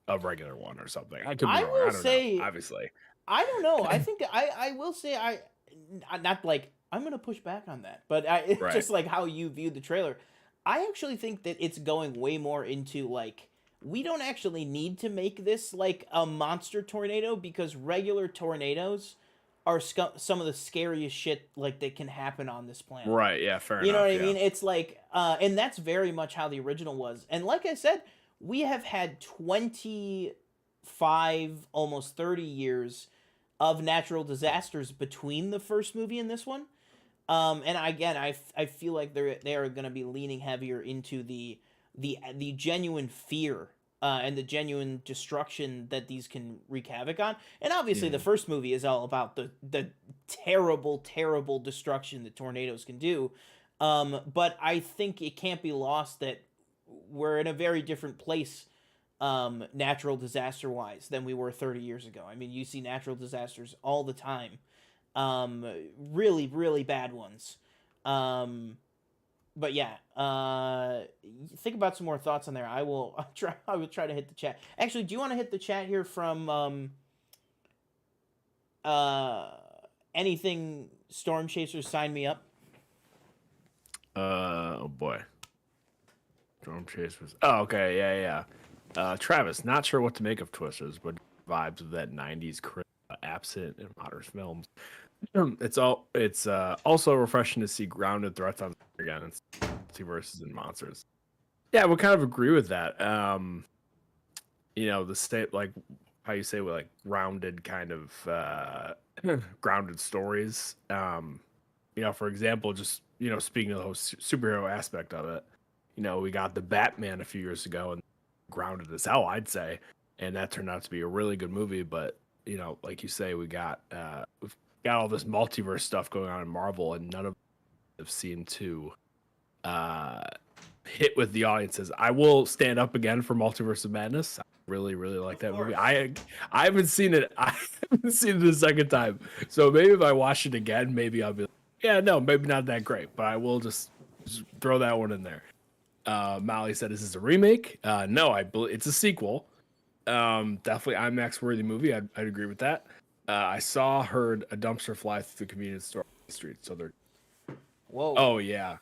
a regular one or something. I could be I wrong. will I don't say- know, obviously. I don't know. I think I will say not like I'm gonna push back on that, but it's Right. just like how you viewed the trailer. I actually think that it's going way more into like we don't actually need to make this like a monster tornado because regular tornadoes are some of the scariest shit like that can happen on this planet. Right, yeah, fair enough. You know what I yeah. mean? It's like, and that's very much how the original was. And like I said, we have had 25, almost 30 years of natural disasters between the first movie and this one. And again, I feel like they are going to be leaning heavier into the genuine fear and the genuine destruction that these can wreak havoc on. And obviously, the first movie is all about the terrible, terrible destruction that tornadoes can do. But I think it can't be lost that we're in a very different place, natural disaster wise, than we were 30 years ago. I mean, you see natural disasters all the time, really, really bad ones. But yeah, think about some more thoughts on there. I will try to hit the chat. Actually, do you want to hit the chat here from anything Storm Chasers sign me up? Oh boy. Storm Chasers. Oh, okay, yeah. Travis, not sure what to make of Twisters, but vibes of that 90s crisp, absent in modern films. It's also refreshing to see grounded threats on again and multiverses and monsters. Yeah, I would kind of agree with that. The state, like how you say, with like grounded kind of grounded stories. For example, just speaking of the whole superhero aspect of it, we got the Batman a few years ago and grounded as hell, I'd say, and that turned out to be a really good movie. But like you say, we've got all this multiverse stuff going on in Marvel, and none of them have seemed to hit with the audiences. I will stand up again for Multiverse of Madness. I really, really like that movie. I haven't seen it. I haven't seen it a second time. So maybe if I watch it again, maybe I'll be like, yeah, no, maybe not that great. But I will just throw that one in there. Molly said, "Is this a remake?" No, I believe it's a sequel. Definitely IMAX worthy movie. I'd agree with that. I heard a dumpster fly through the convenience store on the street. So they're. Whoa! Oh yeah.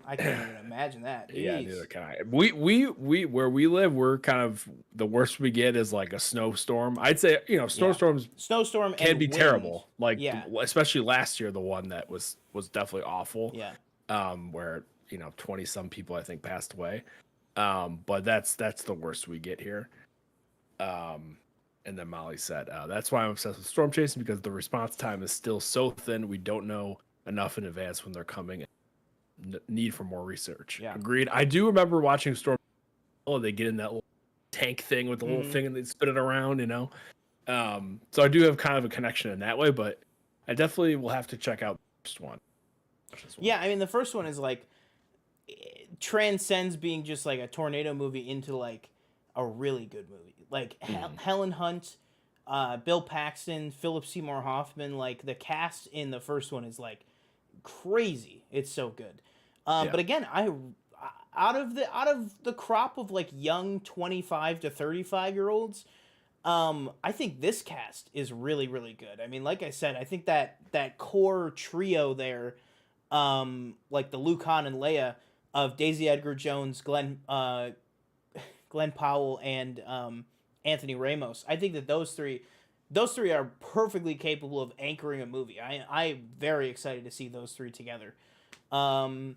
I can't even imagine that. Jeez. Yeah, neither can I. We where we live, we're kind of the worst we get is like a snowstorm. I'd say snowstorms Snowstorm can and be wind. terrible. Like Yeah. especially last year, the one that was definitely awful. Yeah. Where 20 some people I think passed away. But that's the worst we get here. And then Molly said, that's why I'm obsessed with storm chasing, because the response time is still so thin. We don't know enough in advance when they're coming. Need for more research. Yeah. Agreed. I do remember watching Storm. Oh, they get in that little tank thing with the little Mhm. thing and they spin it around, So I do have kind of a connection in that way, but I definitely will have to check out the first one. Yeah, I mean the first one is like it transcends being just like a tornado movie into like a really good movie. Like Helen Hunt, Bill Paxton, Philip Seymour Hoffman, like the cast in the first one is like crazy. It's so good. But again, out of the crop of like young 25 to 35-year-olds, I think this cast is really, really good. I mean, like I said, I think that core trio there, like the Luke Han and Leia of Daisy Edgar Jones, Glenn Powell, and Anthony Ramos. I think that those three are perfectly capable of anchoring a movie. I'm very excited to see those three together. I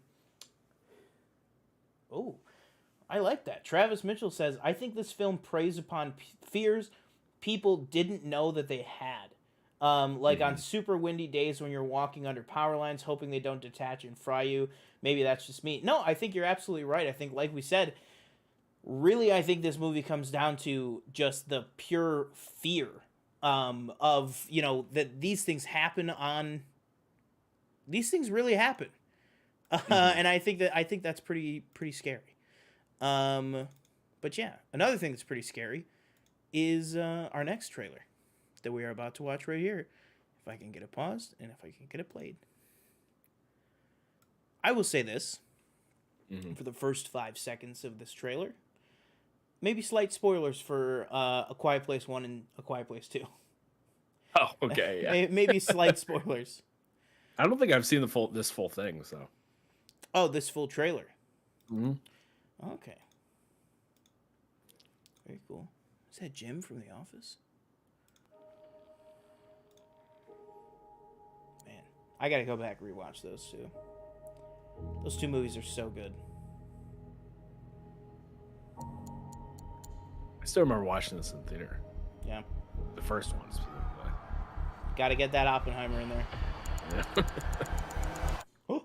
like that. Travis Mitchell says, I think this film preys upon fears people didn't know that they had. Like on super windy days when you're walking under power lines, hoping they don't detach and fry you. Maybe that's just me. No, I think you're absolutely right. I think, like we said, really, I think this movie comes down to just the pure fear of, you know, that these things happen on. These things really happen, and I think that's pretty scary. But yeah, another thing that's pretty scary is our next trailer that we are about to watch right here. If I can get it paused and if I can get it played. I will say this for the first 5 seconds of this trailer. Maybe slight spoilers for A Quiet Place 1 and A Quiet Place 2. Oh, okay, yeah. Maybe slight spoilers. I don't think I've seen this full thing, so. Oh, this full trailer. Mm-hmm. Okay. Very cool. Is that Jim from The Office? Man, I gotta go back and rewatch those two. Those two movies are so good. I still remember watching this in theater. Yeah. The first one specifically. Gotta get that Oppenheimer in there. Yeah. Oh.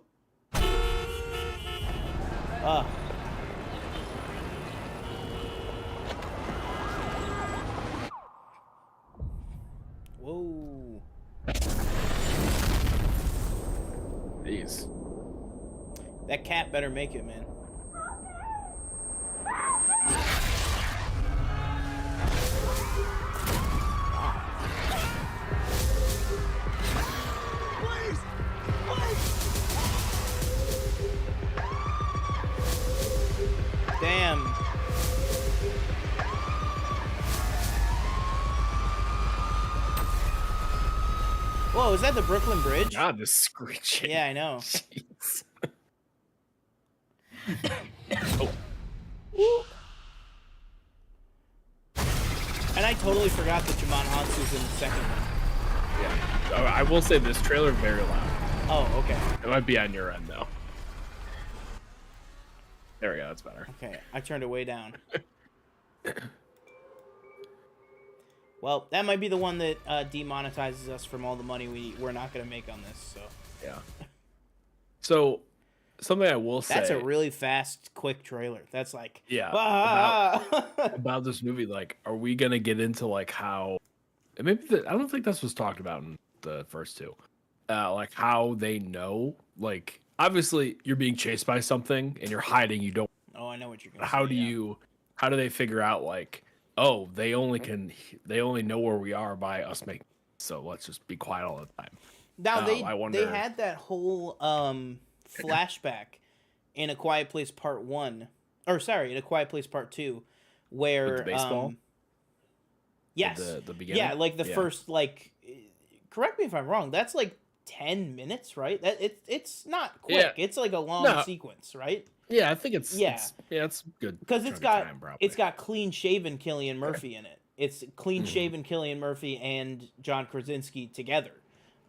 Ah. Whoa. These. That cat better make it, man. Damn. Whoa, is that the Brooklyn Bridge? God, this screeching. Yeah, I know. Jeez. And I totally forgot that Jamon Hansu's in the second one. Yeah. I will say this trailer very loud. Oh, okay. It might be on your end though. There we go. That's better. Okay, I turned it way down. Well, that might be the one that demonetizes us from all the money we're not going to make on this. So Yeah. So something I will say. that's a really fast, quick trailer. That's like about this movie. Like, are we gonna get into like how? And maybe I don't think this was talked about in the first two. Like how they know. Like, obviously, you're being chased by something and you're hiding. You don't. Oh, I know what you're gonna How say, do yeah. you? How do they figure out like? Oh, they only know where we are by us making. So let's just be quiet all the time. Now I they wonder- had that whole flashback in A Quiet Place Part 1, or sorry, in A Quiet Place Part 2, where With the baseball? Yes. The beginning? Yeah, like the first like correct me if I'm wrong, that's like 10 minutes, right? That it's not quick. Yeah. It's like a long No. sequence, right? Yeah, I think it's Yeah. it's good Because chunk it's of got time, probably. clean shaven Cillian Murphy in it. It's clean shaven Cillian Murphy and John Krasinski together,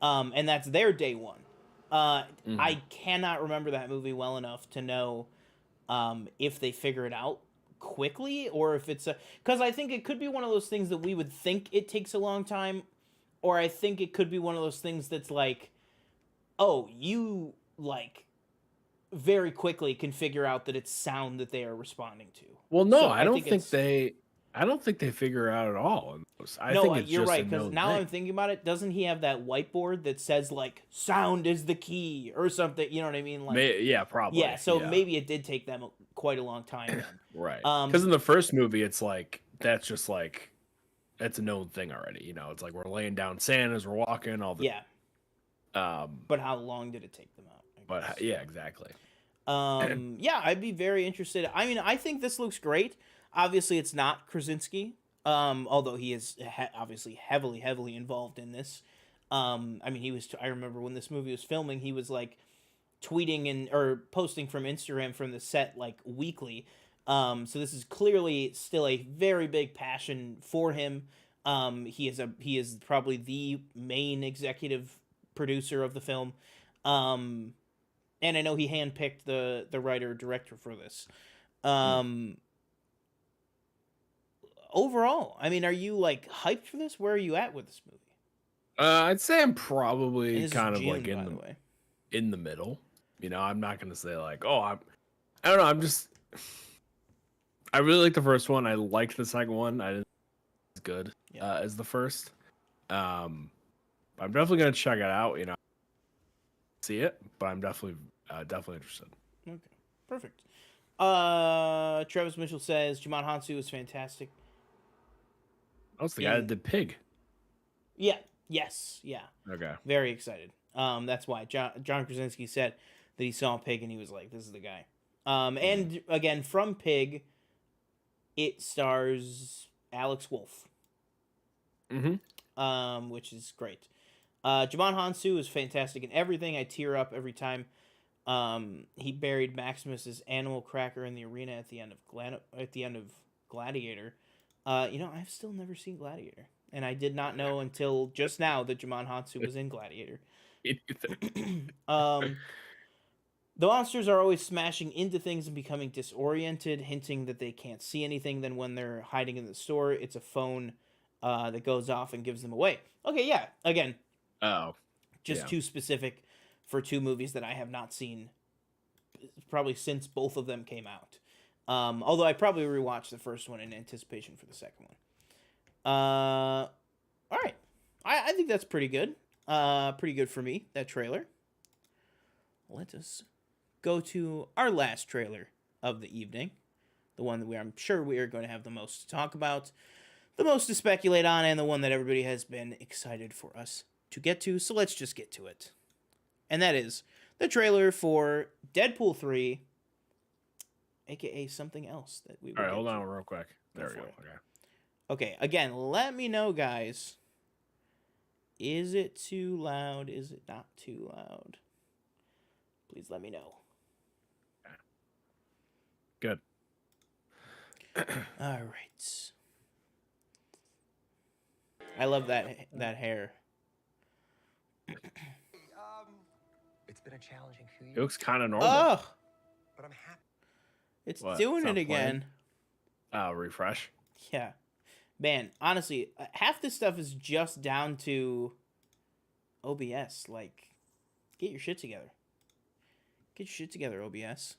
and that's their day one. I cannot remember that movie well enough to know if they figure it out quickly or if it's because I think it could be one of those things that we would think it takes a long time, or I think it could be one of those things that's like, oh, you like very quickly can figure out that it's sound that they are responding to. Well, no, So I don't think it's- they figure it out at all. I no, think it's you're just right. a Because known now thing. I'm thinking about it. Doesn't he have that whiteboard that says like "sound is the key" or something? You know what I mean? Like, Yeah, probably. yeah. So maybe it did take them quite a long time. Then. right. Um, Because in the first movie, it's like that's just like that's a known thing already. You know, it's like we're laying down sand as we're walking. All the Yeah. But how long did it take them out? I guess. But yeah, exactly. Yeah, I'd be very interested. I mean, I think this looks great. Obviously, it's not Krasinski, although he is obviously heavily involved in this. I mean, he was. I remember when this movie was filming, he was like tweeting or posting from Instagram from the set like weekly. So this is clearly still a very big passion for him. He is probably the main executive producer of the film. And I know he handpicked the writer director for this. overall, I mean, are you like hyped for this? Where are you at with this movie? I'd say I'm And probably this is kind of June, like by the way. in the middle. You know, I'm not gonna say like, oh, I don't know. I really like the first one. I liked the second one. I didn't think it was as good as the first. I'm definitely gonna check it out. You know, see it, but I'm definitely interested. Okay, perfect. Travis Mitchell says Jumon Hansu is fantastic. That was the guy that did Pig. Yeah. Yes. Yeah. Okay. Very excited. That's why John Krasinski said that he saw Pig and he was like, "This is the guy." And again, from Pig, it stars Alex Wolff. Mm-hmm. Which is great. Jumon Hansu is fantastic in everything. I tear up every time. He buried Maximus's animal cracker in the arena at the end of Gladiator. You know, I've still never seen Gladiator, and I did not know until just now that Jumon Hansu was in Gladiator. The monsters are always smashing into things and becoming disoriented, hinting that they can't see anything. Then when they're hiding in the store, it's a phone that goes off and gives them away. Okay, yeah. Again, too specific for two movies that I have not seen probably since both of them came out. Although I probably rewatched the first one in anticipation for the second one. All right. I think that's pretty good. Pretty good for me, that trailer. Let us go to our last trailer of the evening. The one that I'm sure we are going to have the most to talk about, the most to speculate on, and the one that everybody has been excited for us to get to. So let's just get to it. And that is the trailer for Deadpool 3, aka something else that we will. All right, hold on real quick. There we go. Okay, again, let me know, guys. Is it too loud? Is it not too loud? Please let me know. Good. All right. I love that hair. It's been a challenging few years. It looks kind of normal. Oh, But I'm happy. it's What? doing It's it not again. Refresh. Yeah. Man, honestly, half this stuff is just down to OBS. Like, get your shit together. Get your shit together, OBS.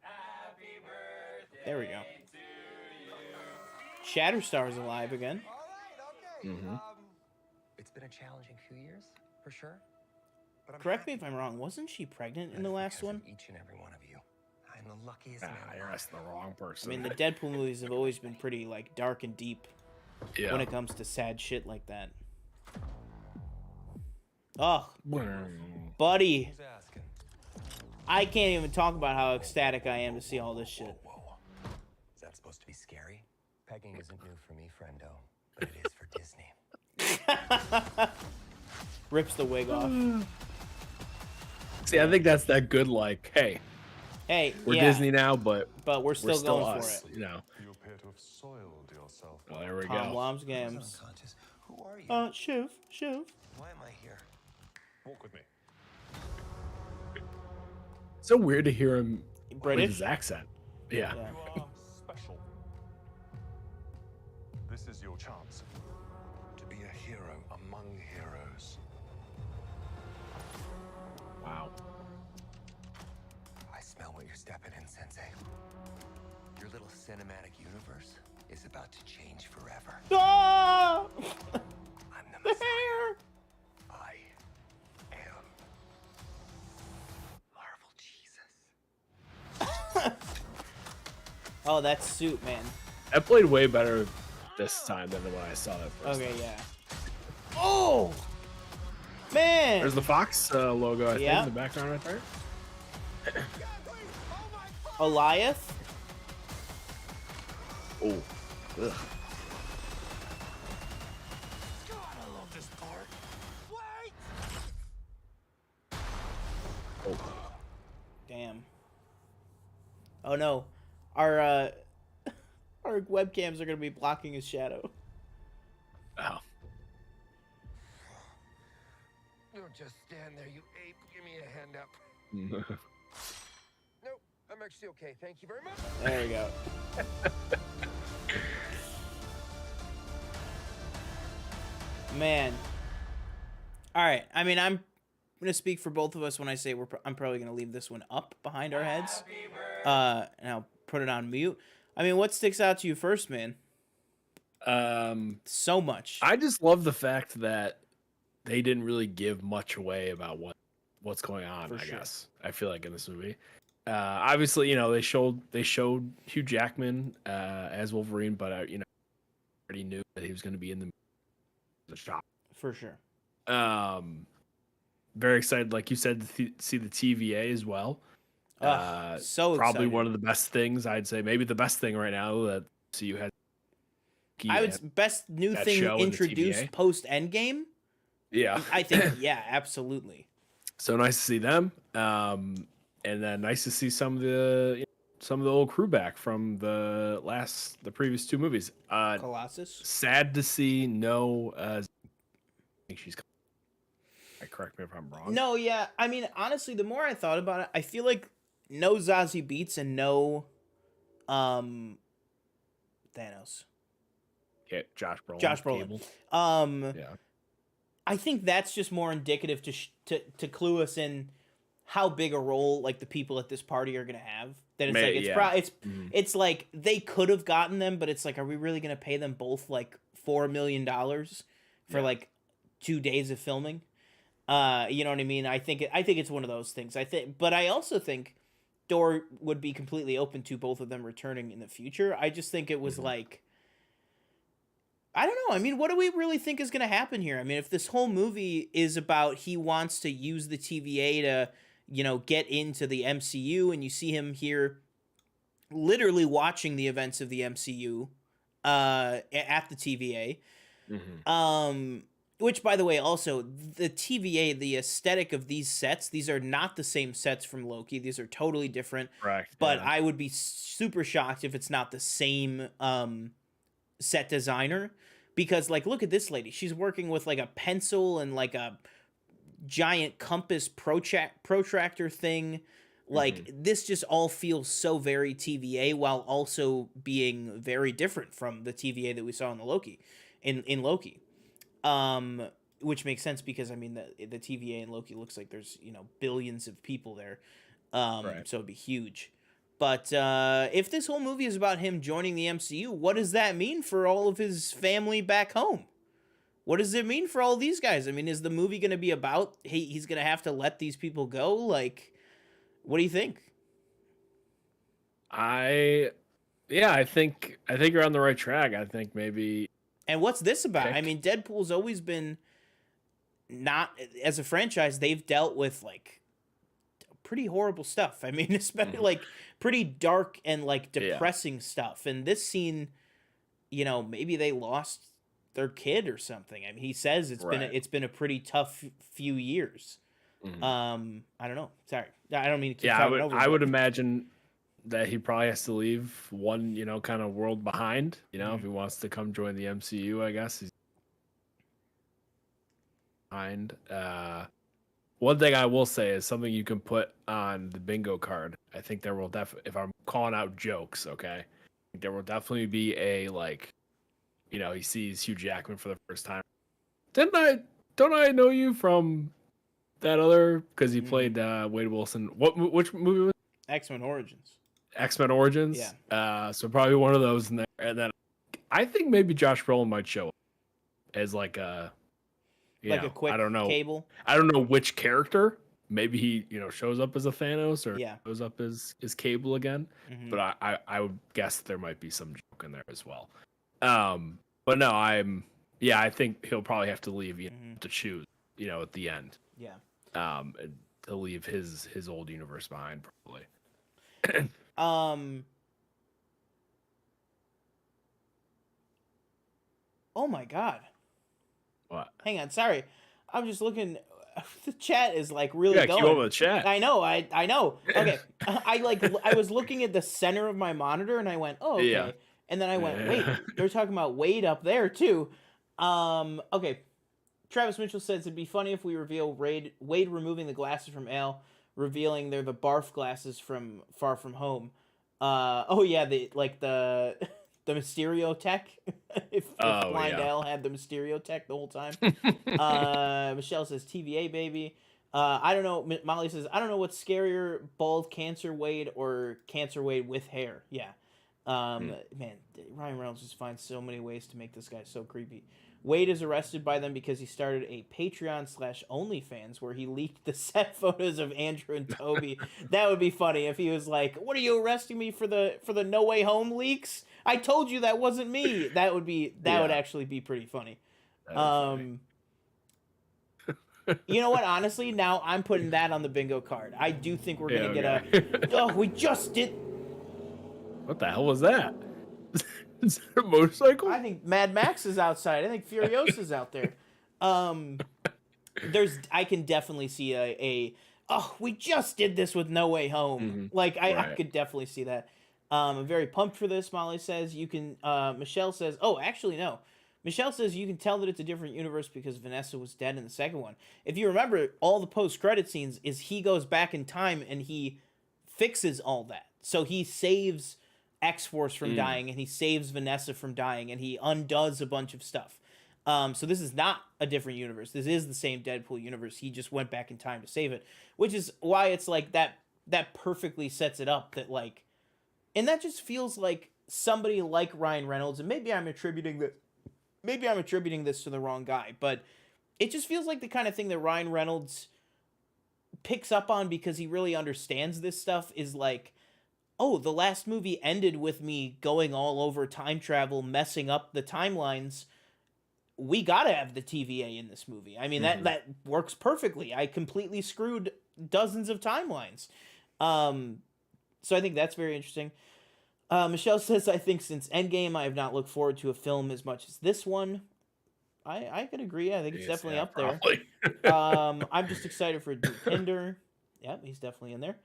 Happy birthday. There we go. Shatterstar's alive again. All right, okay. Mm-hmm. It's been a challenging few years, for sure. But I'm Correct me happy. if I'm wrong. Wasn't she pregnant in That's the last because one? of each and every one of you. I'm the luckiest Ah, man you're alive. asking the wrong I person. mean, the Deadpool movies have always been pretty, like, dark and deep yeah. when it comes to sad shit like that. Oh, buddy. Who's asking? I can't even talk about how ecstatic I am to see all this shit. Whoa. Is that supposed to be scary? Pegging isn't new for me, friendo, but it is for Disney. Rips the wig off. See, I think that's that good. Like, hey, Hey, we're yeah, Disney now, but but we're we're still still going us. for it. You know. You appear to have soiled yourself. Well, there we Tom go. Blom's I was games. unconscious. Who are you? Shiv. Why am I here? Walk with me. So weird to hear him with British. his accent. Yeah. Yeah. You are special. This is your chance to be a hero among heroes. Wow. I smell what you're stepping in, Sensei. Your little cinematic universe is about to change forever. Ah! I'm the The Messiah. hair. I am Marvel Jesus. Oh, that suit, man. That played way better this time than when I saw it first. Okay, yeah. Oh, man. There's the Fox logo, I think, Yeah. in the background right there. Eliath. Oh. Ugh. God, I love this part. Wait! Oh. Damn. Oh no, our our webcams are gonna be blocking his shadow. Oh. Don't just stand there, you ape. Give me a hand up. Nope, I'm actually okay. Thank you very much. There we go. Man. All right. I mean, I'm gonna speak for both of us when I say I'm probably gonna leave this one up behind our heads. And I'll put it on mute. I mean, what sticks out to you first, man? So much. I just love the fact that they didn't really give much away about what's going on. For I sure. guess I feel like in this movie, obviously, you know, they showed Hugh Jackman as Wolverine, but you know, already knew that he was going to be in the shop. For sure. Very excited, like you said, to see the TVA as well. So probably excited. one of the best things, I'd say, maybe the best thing right now that CU has. Best new that thing show in the introduced TVA. post Endgame. Yeah, I think yeah, absolutely. So nice to see them, and then nice to see some of the old crew back from the previous two movies. Colossus. Sad to see no. I think she's. Correct me if I'm wrong. No, yeah. I mean, honestly, the more I thought about it, I feel like no Zazie Beetz and no, Thanos. Yeah, Josh Brolin. Josh Brolin. Yeah. I think that's just more indicative to clue us in how big a role like the people at this party are gonna have. That it's it's like they could have gotten them, but it's like, are we really gonna pay them both like $4 million for like 2 days of filming? You know what I mean? I think it's one of those things. But I also think door would be completely open to both of them returning in the future. I just think it was like, I don't know. I mean, what do we really think is going to happen here? I mean, if this whole movie is about he wants to use the TVA to, you know, get into the MCU, and you see him here literally watching the events of the MCU at the TVA. Which, by the way, also, the TVA, the aesthetic of these sets, these are not the same sets from Loki. These are totally different. Correct. But yeah. I would be super shocked if it's not the same set designer. Because, like, look at this lady. She's working with, like, a pencil and, like, a giant compass protractor thing. Like, this just all feels so very TVA while also being very different from the TVA that we saw in the Loki. In Loki. Which makes sense because I mean the TVA in Loki looks like there's, you know, billions of people there, Right. so it'd be huge. But if this whole movie is about him joining the MCU, what does that mean for all of his family back home? What does it mean for all these guys? I mean, is the movie going to be about he's going to have to let these people go? Like, what do you think? I think you're on the right track. I think maybe. And what's this about? I mean, Deadpool's always been not, as a franchise, they've dealt with like pretty horrible stuff. I mean, especially like pretty dark and like depressing stuff. And this scene, you know, maybe they lost their kid or something. I mean, he says it's been a pretty tough few years. I don't know. Sorry, I don't mean to keep talking over. I would imagine that he probably has to leave one, you know, kind of world behind, you know, if he wants to come join the MCU, I guess he's behind. One thing I will say is something you can put on the bingo card. I think there will definitely, if I'm calling out jokes, okay, there will definitely be a, like, you know, he sees Hugh Jackman for the first time. Don't I know you from that other, because he played Wade Wilson. Which movie was it? X-Men Origins. X-Men Origins. Yeah. So probably one of those in there. And then I think maybe Josh Brolin might show up as like a, a quick I don't know. Cable. I don't know which character. Maybe he, you know, shows up as a Thanos or shows up as Cable again. But I would guess there might be some joke in there as well. But no, I think he'll probably have to leave, you know, to choose, you know, at the end. Yeah. And to leave his old universe behind, probably. Oh my god. What? Hang on, sorry. I'm just looking. The chat is like really going. Keep over the chat. I know. I know. Okay. I was looking at the center of my monitor and I went, oh, okay. Yeah. And then I went, wait, they're talking about Wade up there too. Okay. Travis Mitchell says it'd be funny if we reveal Wade removing the glasses from Al, revealing they're the barf glasses from Far From Home. Oh yeah, the the Mysterio tech. if Oh, Blind yeah. Al had the Mysterio tech the whole time. Michelle says TVA baby. I don't know. Molly says I don't know what's scarier, bald Cancer Wade or Cancer Wade with hair. Yeah. Man, Ryan Reynolds just finds so many ways to make this guy so creepy. Wade is arrested by them because he started a Patreon/OnlyFans where he leaked the set photos of Andrew and Toby. That would be funny if he was like, "What are you arresting me for the No Way Home leaks? I told you that wasn't me." That would actually be pretty funny. That'd You know what? Honestly, now I'm putting that on the bingo card. I do think we're gonna get okay. Oh, we just did. What the hell was that? Is that a motorcycle? I think Mad Max is outside. I think Furiosa's out there. I can definitely see we just did this with No Way Home. Like I could definitely see that. I'm very pumped for this. Molly says you can. Michelle says, oh, actually no. Michelle says you can tell that it's a different universe because Vanessa was dead in the second one. If you remember, all the post-credit scenes is he goes back in time and he fixes all that. So he saves X-Force from dying, and he saves Vanessa from dying, and he undoes a bunch of stuff. So this is not a different universe. This is the same Deadpool universe. He just went back in time to save it, which is why it's like that perfectly sets it up that like, and that just feels like somebody like Ryan Reynolds, and maybe I'm attributing this to the wrong guy, but it just feels like the kind of thing that Ryan Reynolds picks up on because he really understands this stuff is like, oh, the last movie ended with me going all over time travel, messing up the timelines. We gotta have the TVA in this movie. I mean, that works perfectly. I completely screwed dozens of timelines. So I think that's very interesting. Michelle says, I think since Endgame, I have not looked forward to a film as much as this one. I could agree. I think it's definitely up there. I'm just excited for Drew Pinder. Yeah, he's definitely in there.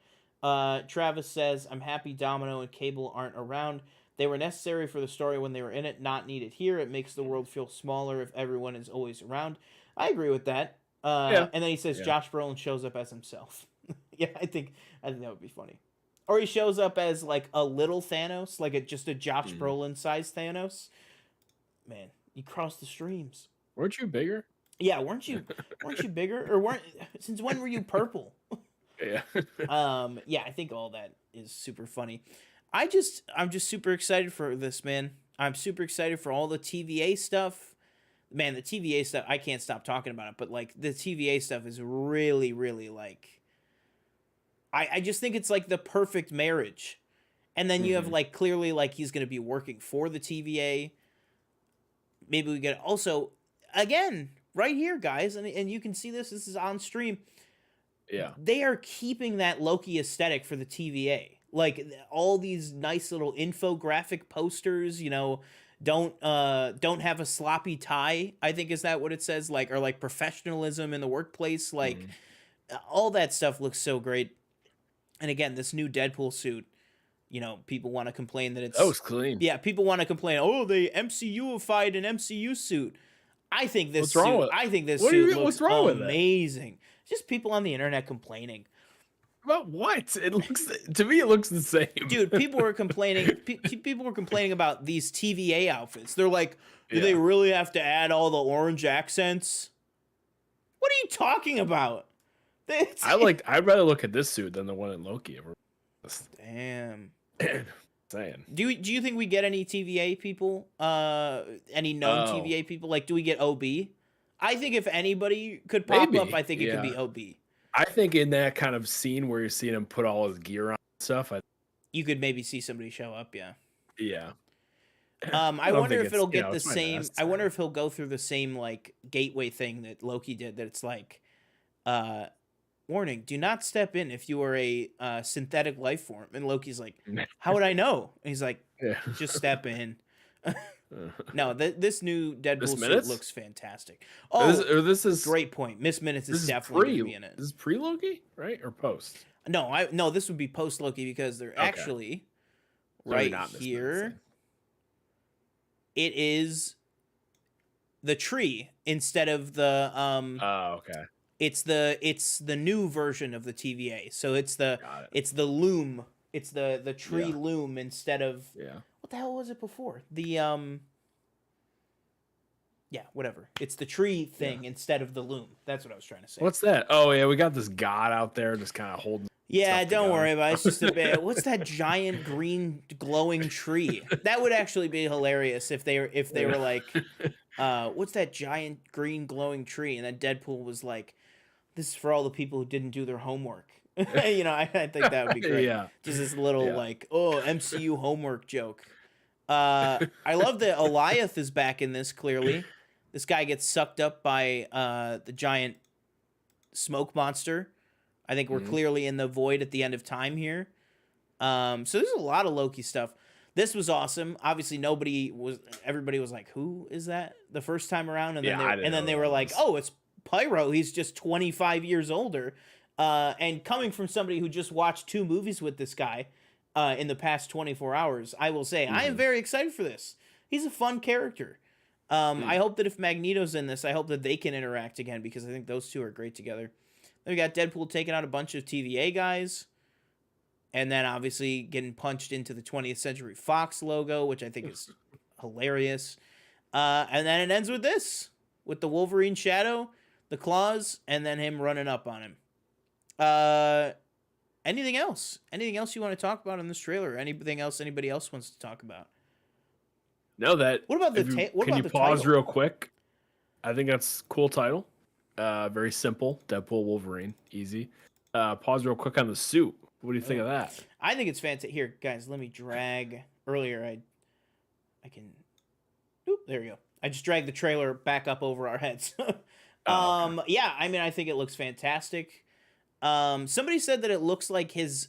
Travis says, I'm happy Domino and Cable aren't around. They were necessary for the story when they were in it, not needed here. It makes the world feel smaller if everyone is always around. I agree with that. And then he says Josh Brolin shows up as himself. Yeah, I think that would be funny. Or he shows up as like a little Thanos, like just a Josh Brolin sized Thanos. Man, you crossed the streams. Weren't you bigger? Yeah, weren't you bigger? Or since when were you purple? Yeah. Yeah, I think all that is super funny. I'm just super excited for this, man. I'm super excited for all the TVA stuff. Man, the TVA stuff, I can't stop talking about it, but like the TVA stuff is really, really like, I just think it's like the perfect marriage. And then you have like clearly like he's going to be working for the TVA. Maybe we get also again right here, guys, and you can see this is on stream. Yeah. They are keeping that Loki aesthetic for the TVA. Like all these nice little infographic posters, you know, don't have a sloppy tie, I think is that what it says, like, or like professionalism in the workplace, like all that stuff looks so great. And again, this new Deadpool suit, you know, people want to complain that it's... That was clean. Yeah, people want to complain, oh, they MCU-ified an MCU suit. I think this suit looks amazing. Just people on the internet complaining. About what? It looks... To me, it looks the same. Dude, people were complaining... people were complaining about these TVA outfits. They're like, do they really have to add all the orange accents? What are you talking about? I'd rather look at this suit than the one in Loki. Damn. Saying. Do you think we get any TVA people? Any known TVA people? Like, do we get OB? I think if anybody could pop up, I think it could be OB. I think in that kind of scene where you're seeing him put all his gear on and stuff, you could maybe see somebody show up. Yeah. Yeah. I wonder if it'll get the same. I wonder if he'll go through the same like gateway thing that Loki did. That it's like, warning: do not step in if you are a synthetic life form. And Loki's like, how would I know? And he's like, just step in. No, this new Deadpool suit looks fantastic. Oh, this is great point. Miss Minutes is definitely going to be in it. This is pre-Loki, right? Or post? No, this would be post-Loki because they're actually right here. It is the tree instead of the okay. It's the new version of the TVA. So it's the loom. It's the tree loom instead of what the hell was it before? Yeah, whatever. It's the tree thing instead of the loom. That's what I was trying to say. What's that? Oh yeah, we got this god out there just kind of holding. Yeah, stuff don't together. worry about it. It's just a bit. What's that giant green glowing tree? That would actually be hilarious if they were like, what's that giant green glowing tree? And then Deadpool was like, this is for all the people who didn't do their homework. You know, I think that would be great. Yeah. Just this little like, oh, MCU homework joke. I love that Eliath is back in this, clearly. This guy gets sucked up by the giant smoke monster. I think we're clearly in the void at the end of time here. So there's a lot of Loki stuff. This was awesome. Obviously, everybody was like, who is that the first time around? And then they were like, oh, it's Pyro. He's just 25 years older. And coming from somebody who just watched 2 movies with this guy in the past 24 hours, I will say I am very excited for this. He's a fun character. I hope that if Magneto's in this, I hope that they can interact again, because I think those two are great together. Then we got Deadpool taking out a bunch of TVA guys, and then obviously getting punched into the 20th Century Fox logo, which I think is hilarious. And then it ends with this, with the Wolverine shadow, the claws, and then him running up on him. Anything else? Anything else you want to talk about in this trailer? Anything else anybody else wants to talk about? No, that. What about Can you pause real quick? I think that's cool title. Very simple. Deadpool, Wolverine, easy. Pause real quick on the suit. What do you think of that? I think it's fantastic. Here, guys, let me drag. Earlier, I can. Oop, there we go. I just dragged the trailer back up over our heads. Okay. Yeah, I mean, I think it looks fantastic. Somebody said that it looks like his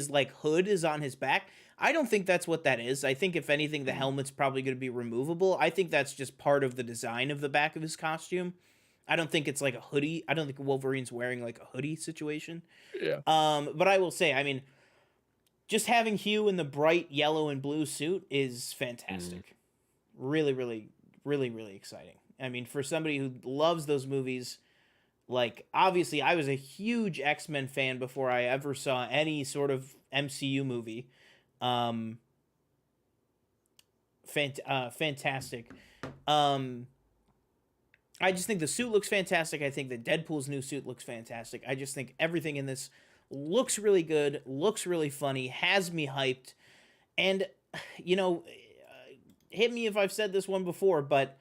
like hood is on his back. I don't think that's what that is. I think if anything, the helmet's probably going to be removable. I think that's just part of the design of the back of his costume. I don't think it's like a hoodie. I don't think Wolverine's wearing like a hoodie situation. Yeah. But I will say, I mean, just having Hugh in the bright yellow and blue suit is fantastic. Really, really, really, really exciting. I mean, for somebody who loves those movies, like, obviously I was a huge X-Men fan before I ever saw any sort of MCU movie. Fantastic. I just think the suit looks fantastic. I think that Deadpool's new suit looks fantastic. I just think everything in this looks really good, looks really funny, has me hyped. And, you know, hit me if I've said this one before, but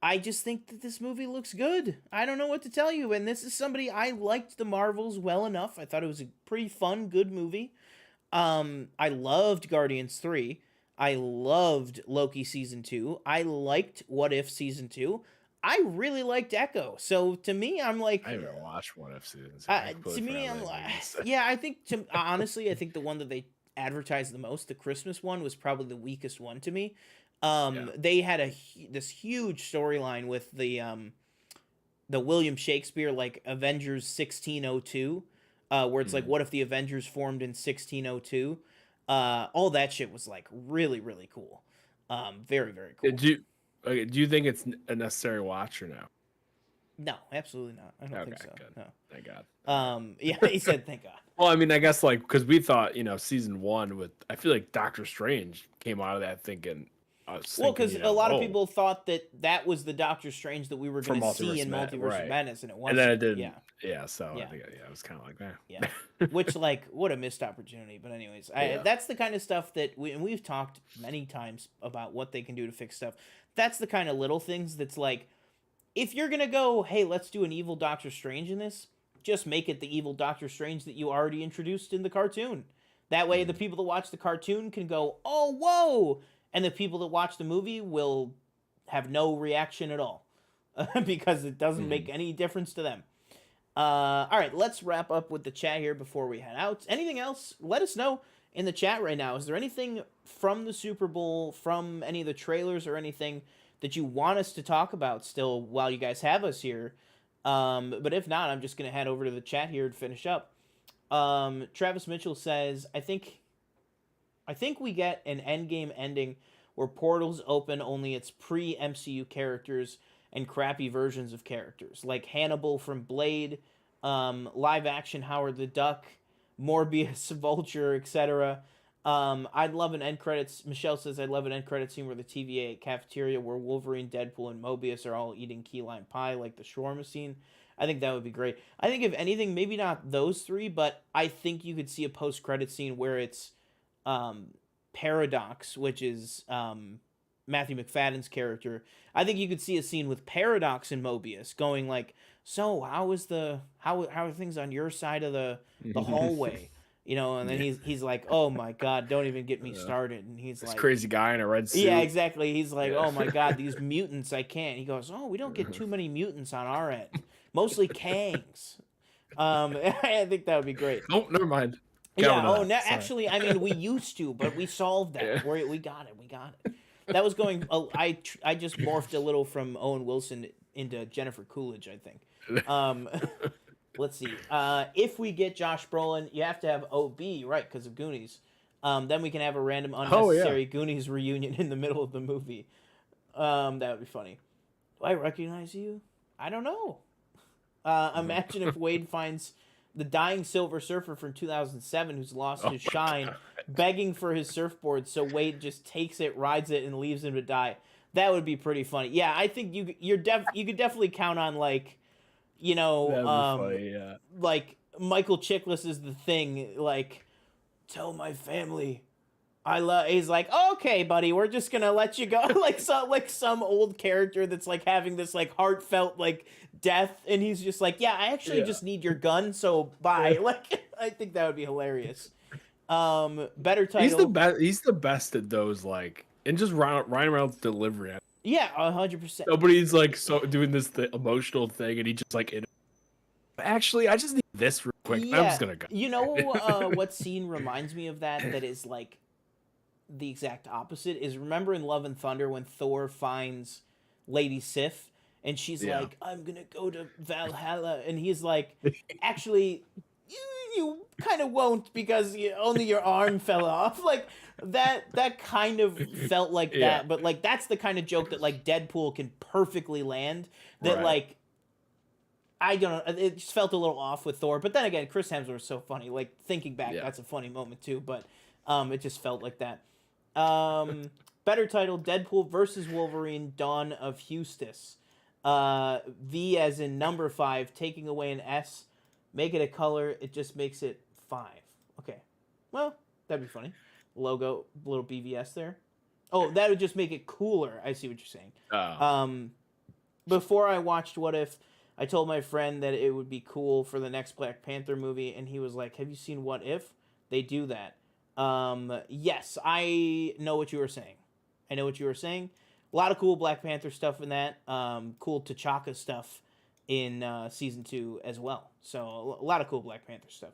I just think that this movie looks good. I don't know what to tell you. And this is somebody, I liked the Marvels well enough. I thought it was a pretty fun, good movie. I loved Guardians 3. I loved Loki Season 2. I liked What If Season 2. I really liked Echo. So to me, I'm like, I haven't watched What If seasons. to me, I'm like, yeah, I think honestly, I think the one that they advertised the most, the Christmas one, was probably the weakest one to me. They had this huge storyline with the William Shakespeare, like Avengers 1602, where it's like, what if the Avengers formed in 1602? All that shit was like really, really cool. Very, very cool. Do you think it's a necessary watch or no? No, absolutely not. I don't think so. Good. No. Thank God. Yeah, he said thank God. Well, I mean, I guess like because we thought, season 1 I feel like Doctor Strange came out of that thinking. Well, because a lot of people thought that was the Doctor Strange that we were going to see in Multiverse of Madness, and it wasn't. And then it didn't. Yeah. Yeah. So I think it was kind of like that. Yeah. Which, like, what a missed opportunity. But anyways, that's the kind of stuff that we've talked many times about what they can do to fix stuff. That's the kind of little things that's like, if you're going to go, hey, let's do an evil Doctor Strange in this, just make it the evil Doctor Strange that you already introduced in the cartoon. That way, the people that watch the cartoon can go, oh, whoa! And the people that watch the movie will have no reaction at all because it doesn't make any difference to them. All right, let's wrap up with the chat here before we head out. Anything else? Let us know in the chat right now. Is there anything from the Super Bowl, from any of the trailers or anything that you want us to talk about still while you guys have us here? But if not, I'm just going to head over to the chat here to finish up. Travis Mitchell says, I think we get an Endgame ending where portals open only its pre-MCU characters and crappy versions of characters, like Hannibal from Blade, live-action Howard the Duck, Morbius, Vulture, etc. I'd love an end credits. Michelle says I'd love an end credit scene where the TVA cafeteria where Wolverine, Deadpool, and Mobius are all eating key lime pie like the shawarma scene. I think that would be great. I think if anything, maybe not those three, but I think you could see a post credit scene where it's Paradox, which is Matthew McFadden's character. I think you could see a scene with Paradox and Mobius going like, so how are things on your side of the hallway? You know, and then he's like, oh my God, don't even get me started. And he's This like, crazy guy in a red suit. yeah, exactly. He's like, oh my God, these mutants, I can't. He goes, oh, we don't get too many mutants on our end. Mostly Kangs. I think that would be great. Oh, never mind. Yeah. Cover Oh, that. Sorry. actually, I mean, we used to, but we solved that. Yeah. We got it. We got it. That was going. I just morphed a little from Owen Wilson into Jennifer Coolidge, I think. Let's see. If we get Josh Brolin, you have to have OB, right? Because of Goonies. Then we can have a random unnecessary Goonies reunion in the middle of the movie. That would be funny. Do I recognize you? I don't know. Imagine if Wade finds the dying Silver Surfer from 2007 who's lost his shine, begging for his surfboard, so Wade just takes it, rides it, and leaves him to die. That would be pretty funny. Yeah, I think you could definitely count on, like, you know, funny, yeah. like Michael Chiklis is the Thing, like, tell my family I love. He's like, okay, buddy, we're just gonna let you go, like some old character that's like having this like heartfelt like death, and he's just like, yeah, I actually just need your gun, so bye. Like, I think that would be hilarious. Better title. He's the best. He's the best at those, like, and just Ryan Reynolds' delivery. Yeah, 100%. Nobody's like so doing this emotional thing, and he just like, actually, I just need this real quick. Yeah, I'm just gonna go. You know what scene reminds me of that is like the exact opposite is, remember in Love and Thunder when Thor finds Lady Sif and she's like, I'm gonna go to Valhalla, and he's like, actually you kind of won't, because only your arm fell off. Like that kind of felt like that, but like that's the kind of joke that like Deadpool can perfectly land, that like I don't know, it just felt a little off with Thor. But then again, Chris Hemsworth was so funny, like thinking back, that's a funny moment too, but it just felt like that. Better title, Deadpool versus Wolverine, Dawn of Eustace. V as in number 5, taking away an S, make it a color, it just makes it 5. Okay, well, that'd be funny. Logo, little BVS there. Oh, that would just make it cooler. I see what you're saying. Before I watched What If, I told my friend that it would be cool for the next Black Panther movie, and he was like, have you seen What If? They do that. Yes, I know what you were saying. I know what you were saying. A lot of cool Black Panther stuff in that. Cool T'Chaka stuff in season 2 as well. So a lot of cool Black Panther stuff.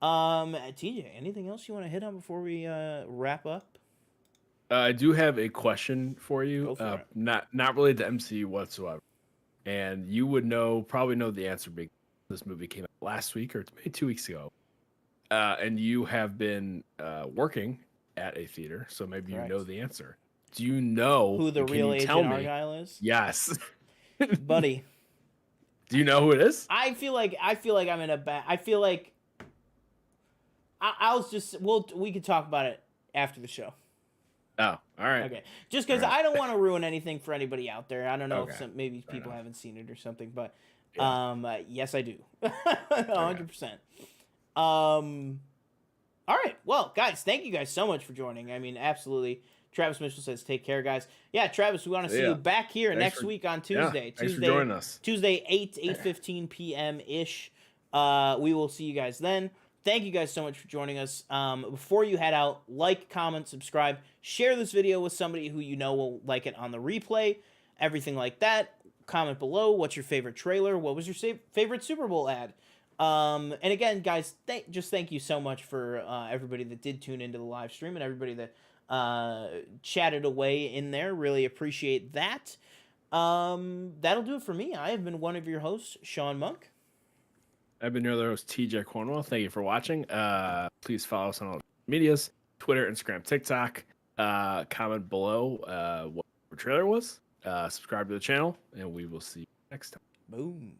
TJ, anything else you want to hit on before we wrap up? I do have a question for you. Go for it. Not related to MCU whatsoever, and you would probably know the answer because this movie came out last week or maybe 2 weeks ago. And you have been working at a theater, so maybe you know the answer. Do you know who the real Agent Argyle is? Yes, buddy. Do you know who it is? I feel like I'm in a bad. I feel like I'll just we could talk about it after the show. Oh, all right. Okay, just because I don't want to ruin anything for anybody out there. I don't know if maybe people enough. haven't seen it or something, but yes, I do, 100%. All right, well, guys, thank you guys so much for joining. I mean, absolutely. Travis Mitchell says, take care, guys. Yeah, Travis, we want to see you back here next week on Tuesday. Thanks for joining us. Tuesday, 8:15 p.m.-ish. We will see you guys then. Thank you guys so much for joining us. Before you head out, like, comment, subscribe, share this video with somebody who you know will like it on the replay, everything like that. Comment below, what's your favorite trailer? What was your favorite Super Bowl ad? And again, guys, thank you so much for everybody that did tune into the live stream and everybody that chatted away in there. Really appreciate that. That'll do it for me. I have been one of your hosts, Sean Monk. I've been your other host, TJ Cornwell. Thank you for watching. Please follow us on all medias, Twitter, Instagram, TikTok. Comment below what your trailer was. Subscribe to the channel, and we will see you next time. Boom.